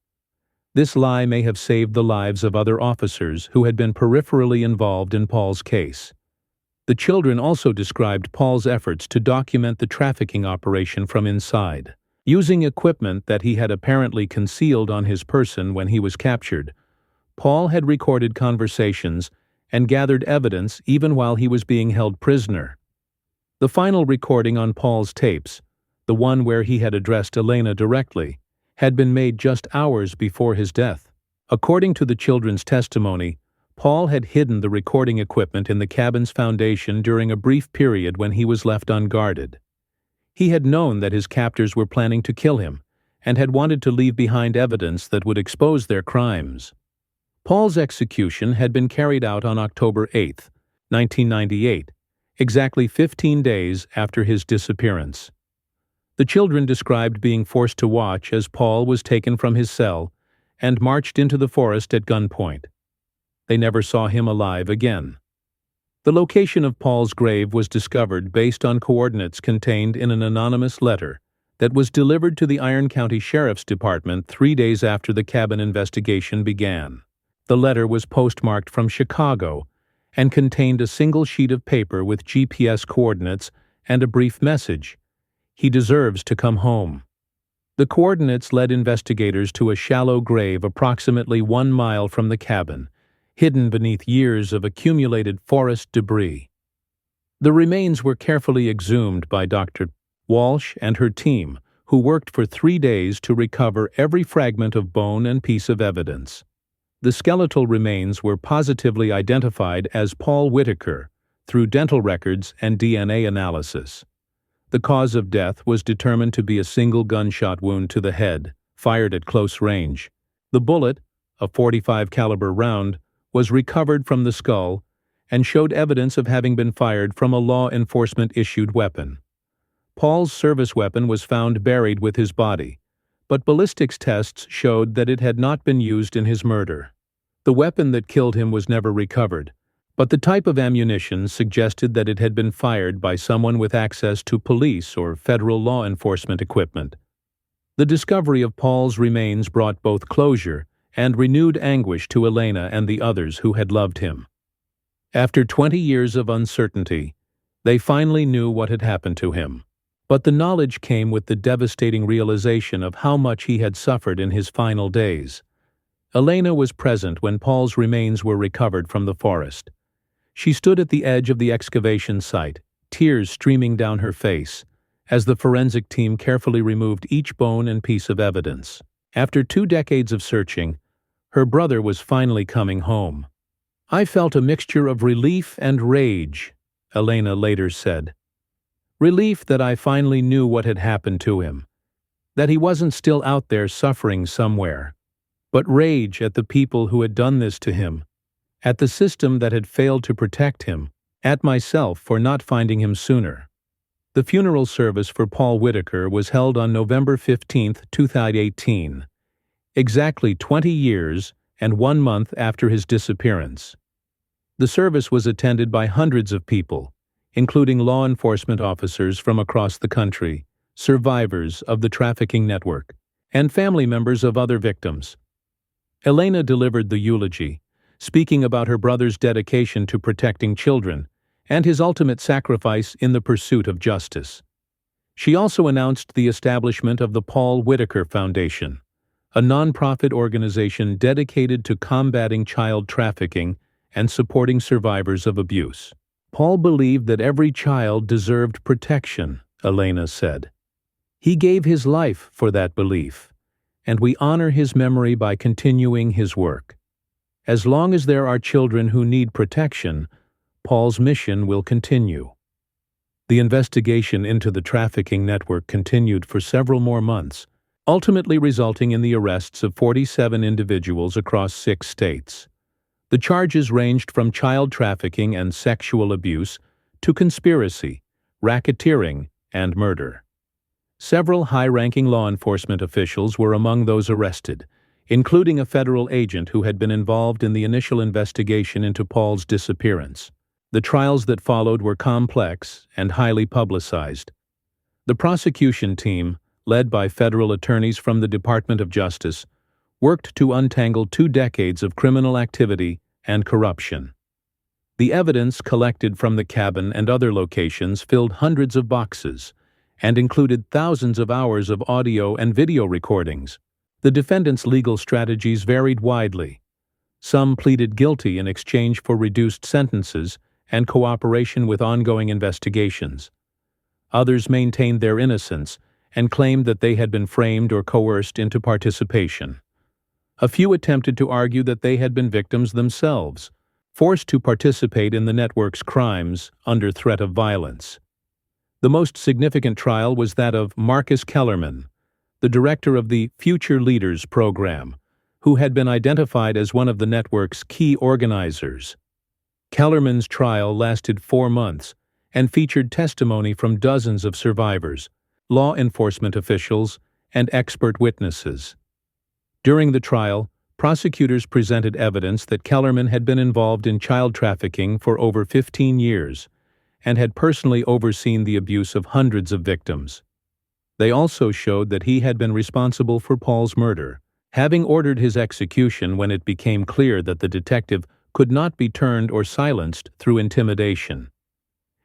This lie may have saved the lives of other officers who had been peripherally involved in Paul's case. The children also described Paul's efforts to document the trafficking operation from inside. Using equipment that he had apparently concealed on his person when he was captured, Paul had recorded conversations and gathered evidence even while he was being held prisoner. The final recording on Paul's tapes, the one where he had addressed Elena directly, had been made just hours before his death. According to the children's testimony, Paul had hidden the recording equipment in the cabin's foundation during a brief period when he was left unguarded. He had known that his captors were planning to kill him and had wanted to leave behind evidence that would expose their crimes. Paul's execution had been carried out on October 8, 1998, exactly 15 days after his disappearance. The children described being forced to watch as Paul was taken from his cell and marched into the forest at gunpoint. They never saw him alive again. The location of Paul's grave was discovered based on coordinates contained in an anonymous letter that was delivered to the Iron County Sheriff's Department 3 days after the cabin investigation began. The letter was postmarked from Chicago and contained a single sheet of paper with GPS coordinates and a brief message: "He deserves to come home." The coordinates led investigators to a shallow grave approximately 1 mile from the cabin, hidden beneath years of accumulated forest debris. The remains were carefully exhumed by Dr. Walsh and her team, who worked for 3 days to recover every fragment of bone and piece of evidence. The skeletal remains were positively identified as Paul Whitaker through dental records and DNA analysis. The cause of death was determined to be a single gunshot wound to the head, fired at close range. The bullet, a .45 caliber round, was recovered from the skull and showed evidence of having been fired from a law enforcement-issued weapon. Paul's service weapon was found buried with his body, but ballistics tests showed that it had not been used in his murder. The weapon that killed him was never recovered, but the type of ammunition suggested that it had been fired by someone with access to police or federal law enforcement equipment. The discovery of Paul's remains brought both closure and renewed anguish to Elena and the others who had loved him. After 20 years of uncertainty, they finally knew what had happened to him. But the knowledge came with the devastating realization of how much he had suffered in his final days. Elena was present when Paul's remains were recovered from the forest. She stood at the edge of the excavation site, tears streaming down her face, as the forensic team carefully removed each bone and piece of evidence. After 2 decades of searching, her brother was finally coming home. "I felt a mixture of relief and rage," Elena later said. "Relief that I finally knew what had happened to him, that he wasn't still out there suffering somewhere. But rage at the people who had done this to him, at the system that had failed to protect him, at myself for not finding him sooner." The funeral service for Paul Whitaker was held on November 15, 2018, exactly 20 years and 1 month after his disappearance. The service was attended by hundreds of people, including law enforcement officers from across the country, survivors of the trafficking network, and family members of other victims. Elena delivered the eulogy, speaking about her brother's dedication to protecting children and his ultimate sacrifice in the pursuit of justice. She also announced the establishment of the Paul Whitaker Foundation, a nonprofit organization dedicated to combating child trafficking and supporting survivors of abuse. Paul believed that every child deserved protection, Elena said. He gave his life for that belief, and we honor his memory by continuing his work. As long as there are children who need protection, Paul's mission will continue. The investigation into the trafficking network continued for several more months, ultimately resulting in the arrests of 47 individuals across 6 states. The charges ranged from child trafficking and sexual abuse to conspiracy, racketeering, and murder. Several high-ranking law enforcement officials were among those arrested, including a federal agent who had been involved in the initial investigation into Paul's disappearance. The trials that followed were complex and highly publicized. The prosecution team, led by federal attorneys from the Department of Justice, worked to untangle 2 decades of criminal activity and corruption. The evidence collected from the cabin and other locations filled hundreds of boxes and included thousands of hours of audio and video recordings. The defendants' legal strategies varied widely. Some pleaded guilty in exchange for reduced sentences and cooperation with ongoing investigations. Others maintained their innocence and claimed that they had been framed or coerced into participation. A few attempted to argue that they had been victims themselves, forced to participate in the network's crimes under threat of violence. The most significant trial was that of Marcus Kellerman, the director of the Future Leaders program, who had been identified as one of the network's key organizers. Kellerman's trial lasted 4 months and featured testimony from dozens of survivors, law enforcement officials, and expert witnesses. During the trial, prosecutors presented evidence that Kellerman had been involved in child trafficking for over 15 years and had personally overseen the abuse of hundreds of victims. They also showed that he had been responsible for Paul's murder, having ordered his execution when it became clear that the detective could not be turned or silenced through intimidation.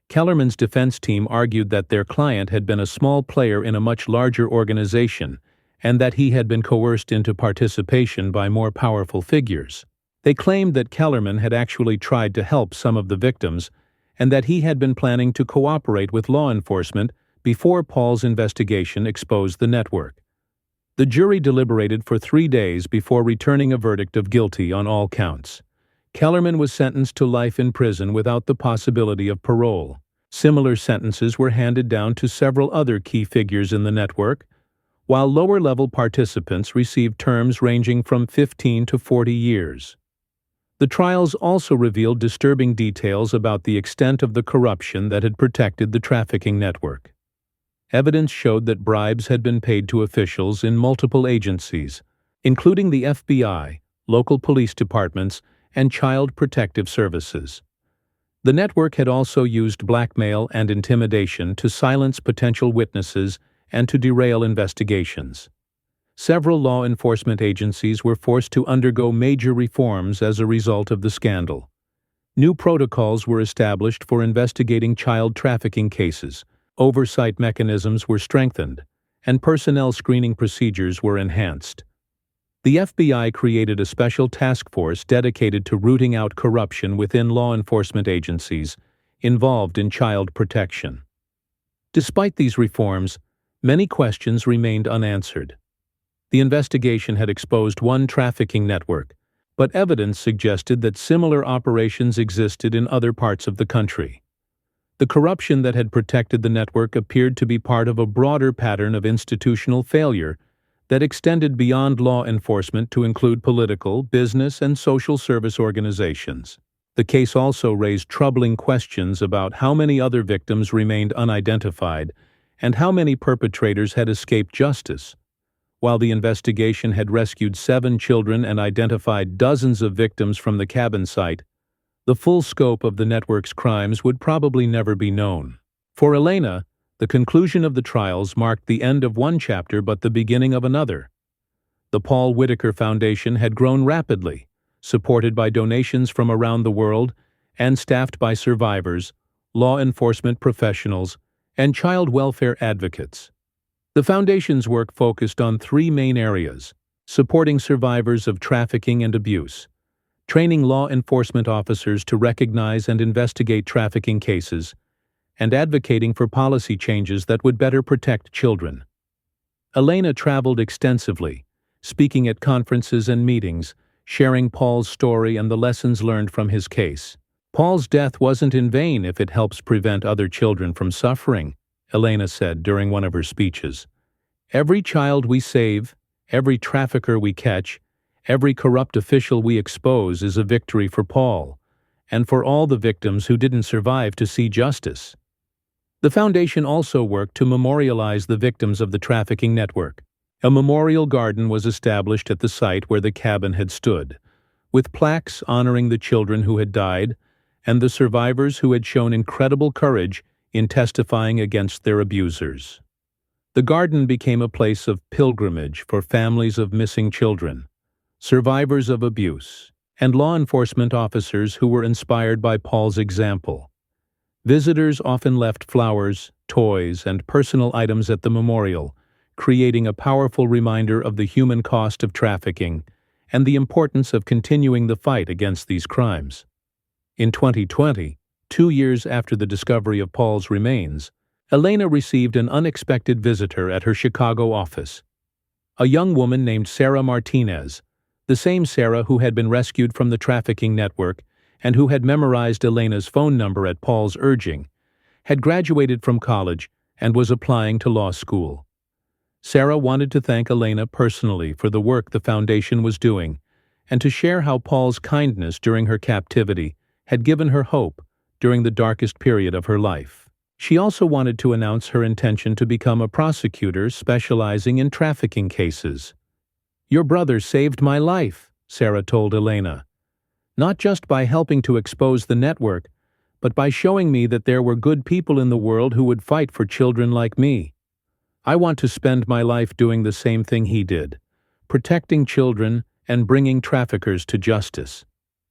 Kellerman's defense team argued that their client had been a small player in a much larger organization and that he had been coerced into participation by more powerful figures. They claimed that Kellerman had actually tried to help some of the victims and that he had been planning to cooperate with law enforcement before Paul's investigation exposed the network. The jury deliberated for 3 days before returning a verdict of guilty on all counts. Kellerman was sentenced to life in prison without the possibility of parole. Similar sentences were handed down to several other key figures in the network, while lower-level participants received terms ranging from 15 to 40 years. The trials also revealed disturbing details about the extent of the corruption that had protected the trafficking network. Evidence showed that bribes had been paid to officials in multiple agencies, including the FBI, local police departments, and Child Protective Services. The network had also used blackmail and intimidation to silence potential witnesses and to derail investigations. Several law enforcement agencies were forced to undergo major reforms as a result of the scandal. New protocols were established for investigating child trafficking cases, oversight mechanisms were strengthened, and personnel screening procedures were enhanced. The FBI created a special task force dedicated to rooting out corruption within law enforcement agencies involved in child protection. Despite these reforms, many questions remained unanswered. The investigation had exposed one trafficking network, but evidence suggested that similar operations existed in other parts of the country. The corruption that had protected the network appeared to be part of a broader pattern of institutional failure that extended beyond law enforcement to include political, business, and social service organizations. The case also raised troubling questions about how many other victims remained unidentified and how many perpetrators had escaped justice. While the investigation had rescued 7 children and identified dozens of victims from the cabin site, the full scope of the network's crimes would probably never be known. For Elena, the conclusion of the trials marked the end of one chapter but the beginning of another. The Paul Whitaker Foundation had grown rapidly, supported by donations from around the world and staffed by survivors, law enforcement professionals, and child welfare advocates. The foundation's work focused on 3 main areas: supporting survivors of trafficking and abuse, training law enforcement officers to recognize and investigate trafficking cases, and advocating for policy changes that would better protect children. Elena traveled extensively, speaking at conferences and meetings, sharing Paul's story and the lessons learned from his case. Paul's death wasn't in vain if it helps prevent other children from suffering, Elena said during one of her speeches. Every child we save, every trafficker we catch, every corrupt official we expose is a victory for Paul, and for all the victims who didn't survive to see justice. The foundation also worked to memorialize the victims of the trafficking network. A memorial garden was established at the site where the cabin had stood, with plaques honoring the children who had died and the survivors who had shown incredible courage in testifying against their abusers. The garden became a place of pilgrimage for families of missing children, survivors of abuse, and law enforcement officers who were inspired by Paul's example. Visitors often left flowers, toys, and personal items at the memorial, creating a powerful reminder of the human cost of trafficking and the importance of continuing the fight against these crimes. In 2020, 2 years after the discovery of Paul's remains, Elena received an unexpected visitor at her Chicago office. A young woman named Sarah Martinez, the same Sarah who had been rescued from the trafficking network and who had memorized Elena's phone number at Paul's urging, had graduated from college and was applying to law school. Sarah wanted to thank Elena personally for the work the foundation was doing and to share how Paul's kindness during her captivity had given her hope during the darkest period of her life. She also wanted to announce her intention to become a prosecutor specializing in trafficking cases. "Your brother saved my life," Sarah told Elena. "Not just by helping to expose the network, but by showing me that there were good people in the world who would fight for children like me. I want to spend my life doing the same thing he did, protecting children and bringing traffickers to justice."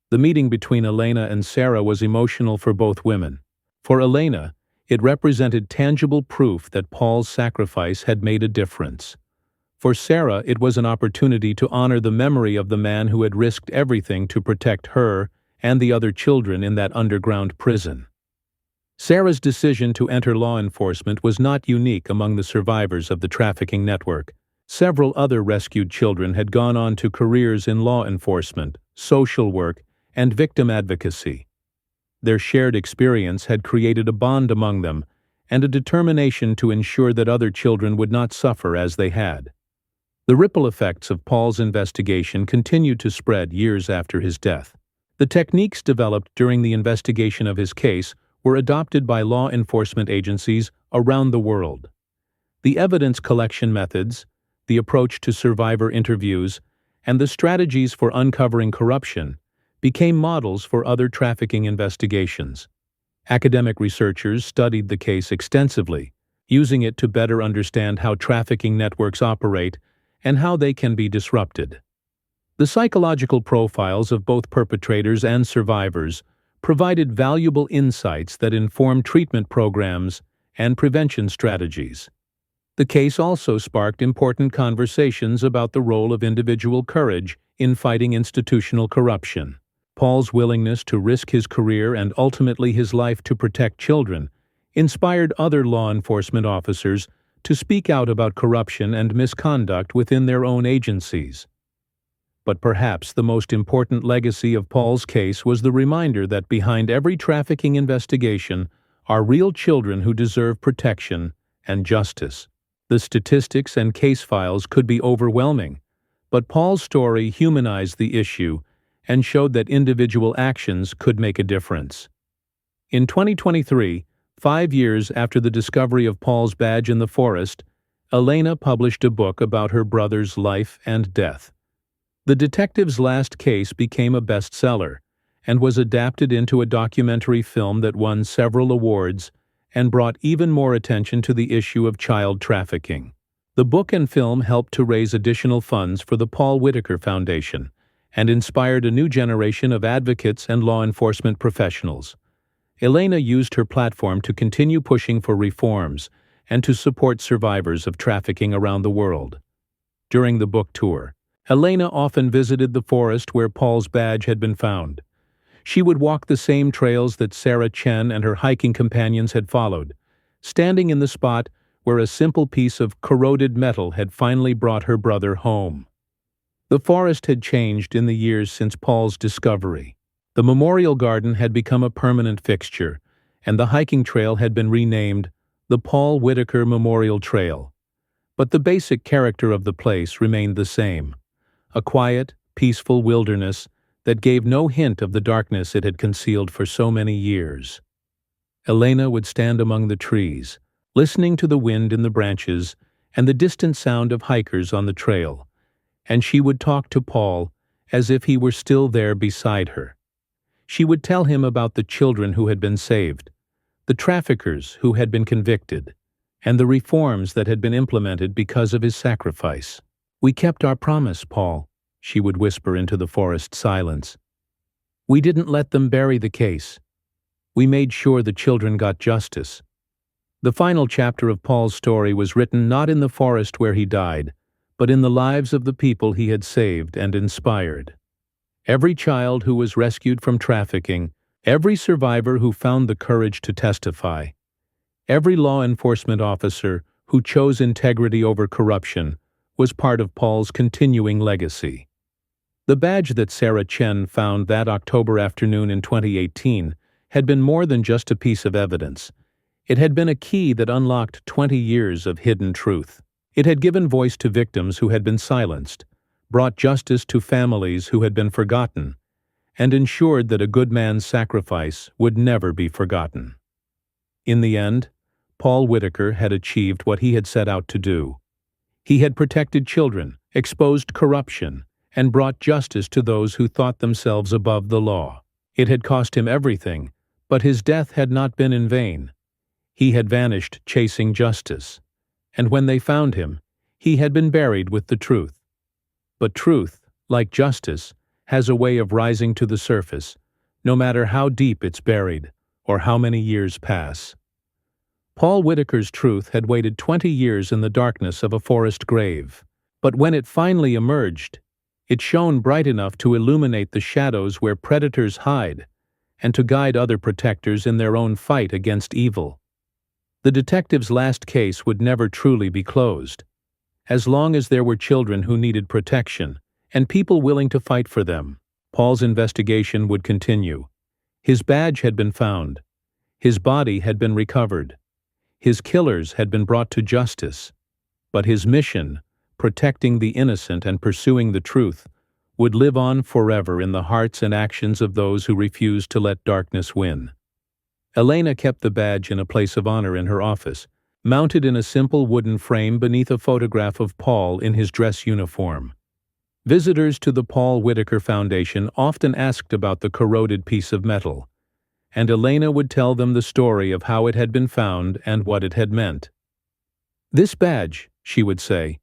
The meeting between Elena and Sarah was emotional for both women. For Elena, it represented tangible proof that Paul's sacrifice had made a difference. For Sarah, it was an opportunity to honor the memory of the man who had risked everything to protect her and the other children in that underground prison. Sarah's decision to enter law enforcement was not unique among the survivors of the trafficking network. Several other rescued children had gone on to careers in law enforcement, social work, and victim advocacy. Their shared experience had created a bond among them and a determination to ensure that other children would not suffer as they had. The ripple effects of Paul's investigation continued to spread years after his death. The techniques developed during the investigation of his case were adopted by law enforcement agencies around the world. The evidence collection methods, the approach to survivor interviews, and the strategies for uncovering corruption became models for other trafficking investigations. Academic researchers studied the case extensively, using it to better understand how trafficking networks operate and how they can be disrupted. The psychological profiles of both perpetrators and survivors provided valuable insights that informed treatment programs and prevention strategies. The case also sparked important conversations about the role of individual courage in fighting institutional corruption. Paul's willingness to risk his career and ultimately his life to protect children inspired other law enforcement officers to speak out about corruption and misconduct within their own agencies. But perhaps the most important legacy of Paul's case was the reminder that behind every trafficking investigation are real children who deserve protection and justice. The statistics and case files could be overwhelming, but Paul's story humanized the issue and showed that individual actions could make a difference. In 2023, 5 years after the discovery of Paul's badge in the forest, Elena published a book about her brother's life and death. The detective's last case became a bestseller and was adapted into a documentary film that won several awards and brought even more attention to the issue of child trafficking. The book and film helped to raise additional funds for the Paul Whitaker Foundation and inspired a new generation of advocates and law enforcement professionals. Elena used her platform to continue pushing for reforms and to support survivors of trafficking around the world. During the book tour, Elena often visited the forest where Paul's badge had been found. She would walk the same trails that Sarah Chen and her hiking companions had followed, standing in the spot where a simple piece of corroded metal had finally brought her brother home. The forest had changed in the years since Paul's discovery. The memorial garden had become a permanent fixture, and the hiking trail had been renamed the Paul Whitaker Memorial Trail. But the basic character of the place remained the same, a quiet, peaceful wilderness that gave no hint of the darkness it had concealed for so many years. Elena would stand among the trees, listening to the wind in the branches and the distant sound of hikers on the trail, and she would talk to Paul as if he were still there beside her. She would tell him about the children who had been saved, the traffickers who had been convicted, and the reforms that had been implemented because of his sacrifice. "We kept our promise, Paul," she would whisper into the forest silence. "We didn't let them bury the case. We made sure the children got justice." The final chapter of Paul's story was written not in the forest where he died, but in the lives of the people he had saved and inspired. Every child who was rescued from trafficking, every survivor who found the courage to testify, every law enforcement officer who chose integrity over corruption was part of Paul's continuing legacy. The badge that Sarah Chen found that October afternoon in 2018 had been more than just a piece of evidence. It had been a key that unlocked 20 years of hidden truth. It had given voice to victims who had been silenced, brought justice to families who had been forgotten, and ensured that a good man's sacrifice would never be forgotten. In the end, Paul Whitaker had achieved what he had set out to do. He had protected children, exposed corruption, and brought justice to those who thought themselves above the law. It had cost him everything, but his death had not been in vain. He had vanished chasing justice, and when they found him, he had been buried with the truth. But truth, like justice, has a way of rising to the surface, no matter how deep it's buried or how many years pass. Paul Whitaker's truth had waited 20 years in the darkness of a forest grave, but when it finally emerged, it shone bright enough to illuminate the shadows where predators hide and to guide other protectors in their own fight against evil. The detective's last case would never truly be closed. As long as there were children who needed protection and people willing to fight for them, Paul's investigation would continue. His badge had been found. His body had been recovered. His killers had been brought to justice. But his mission, protecting the innocent and pursuing the truth, would live on forever in the hearts and actions of those who refused to let darkness win. Elena kept the badge in a place of honor in her office, mounted in a simple wooden frame beneath a photograph of Paul in his dress uniform. Visitors to the Paul Whitaker Foundation often asked about the corroded piece of metal, and Elena would tell them the story of how it had been found and what it had meant. "This badge," she would say,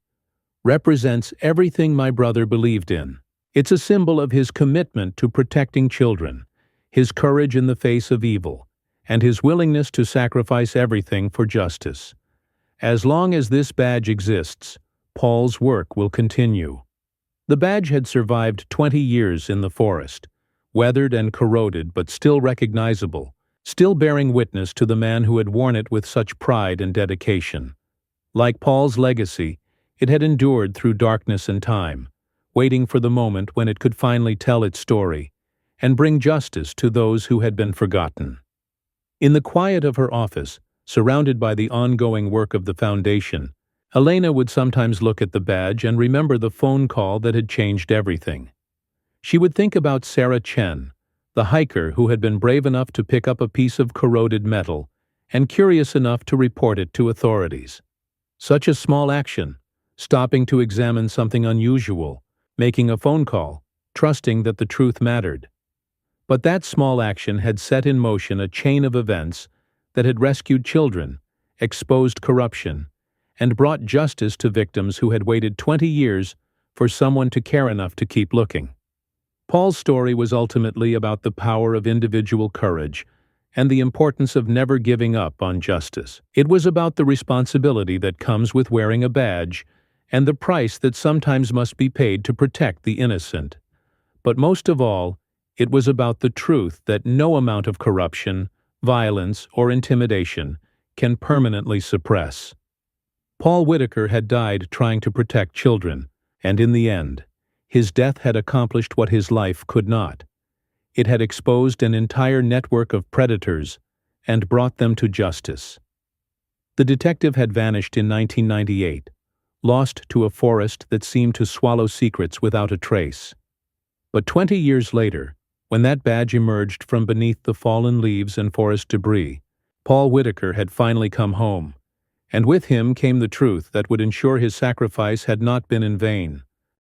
"represents everything my brother believed in. It's a symbol of his commitment to protecting children, his courage in the face of evil, and his willingness to sacrifice everything for justice. As long as this badge exists, Paul's work will continue." The badge had survived 20 years in the forest, weathered and corroded but still recognizable, still bearing witness to the man who had worn it with such pride and dedication. Like Paul's legacy, it had endured through darkness and time, waiting for the moment when it could finally tell its story and bring justice to those who had been forgotten. In the quiet of her office, surrounded by the ongoing work of the foundation, Elena would sometimes look at the badge and remember the phone call that had changed everything. She would think about Sarah Chen, the hiker who had been brave enough to pick up a piece of corroded metal and curious enough to report it to authorities. Such a small action, stopping to examine something unusual, making a phone call, trusting that the truth mattered. But that small action had set in motion a chain of events that had rescued children, exposed corruption, and brought justice to victims who had waited 20 years for someone to care enough to keep looking. Paul's story was ultimately about the power of individual courage and the importance of never giving up on justice. It was about the responsibility that comes with wearing a badge and the price that sometimes must be paid to protect the innocent. But most of all, it was about the truth that no amount of corruption, violence, or intimidation can permanently suppress. Paul Whitaker had died trying to protect children, and in the end, his death had accomplished what his life could not. It had exposed an entire network of predators and brought them to justice. The detective had vanished in 1998, lost to a forest that seemed to swallow secrets without a trace. But 20 years later, when that badge emerged from beneath the fallen leaves and forest debris, Paul Whitaker had finally come home, and with him came the truth that would ensure his sacrifice had not been in vain.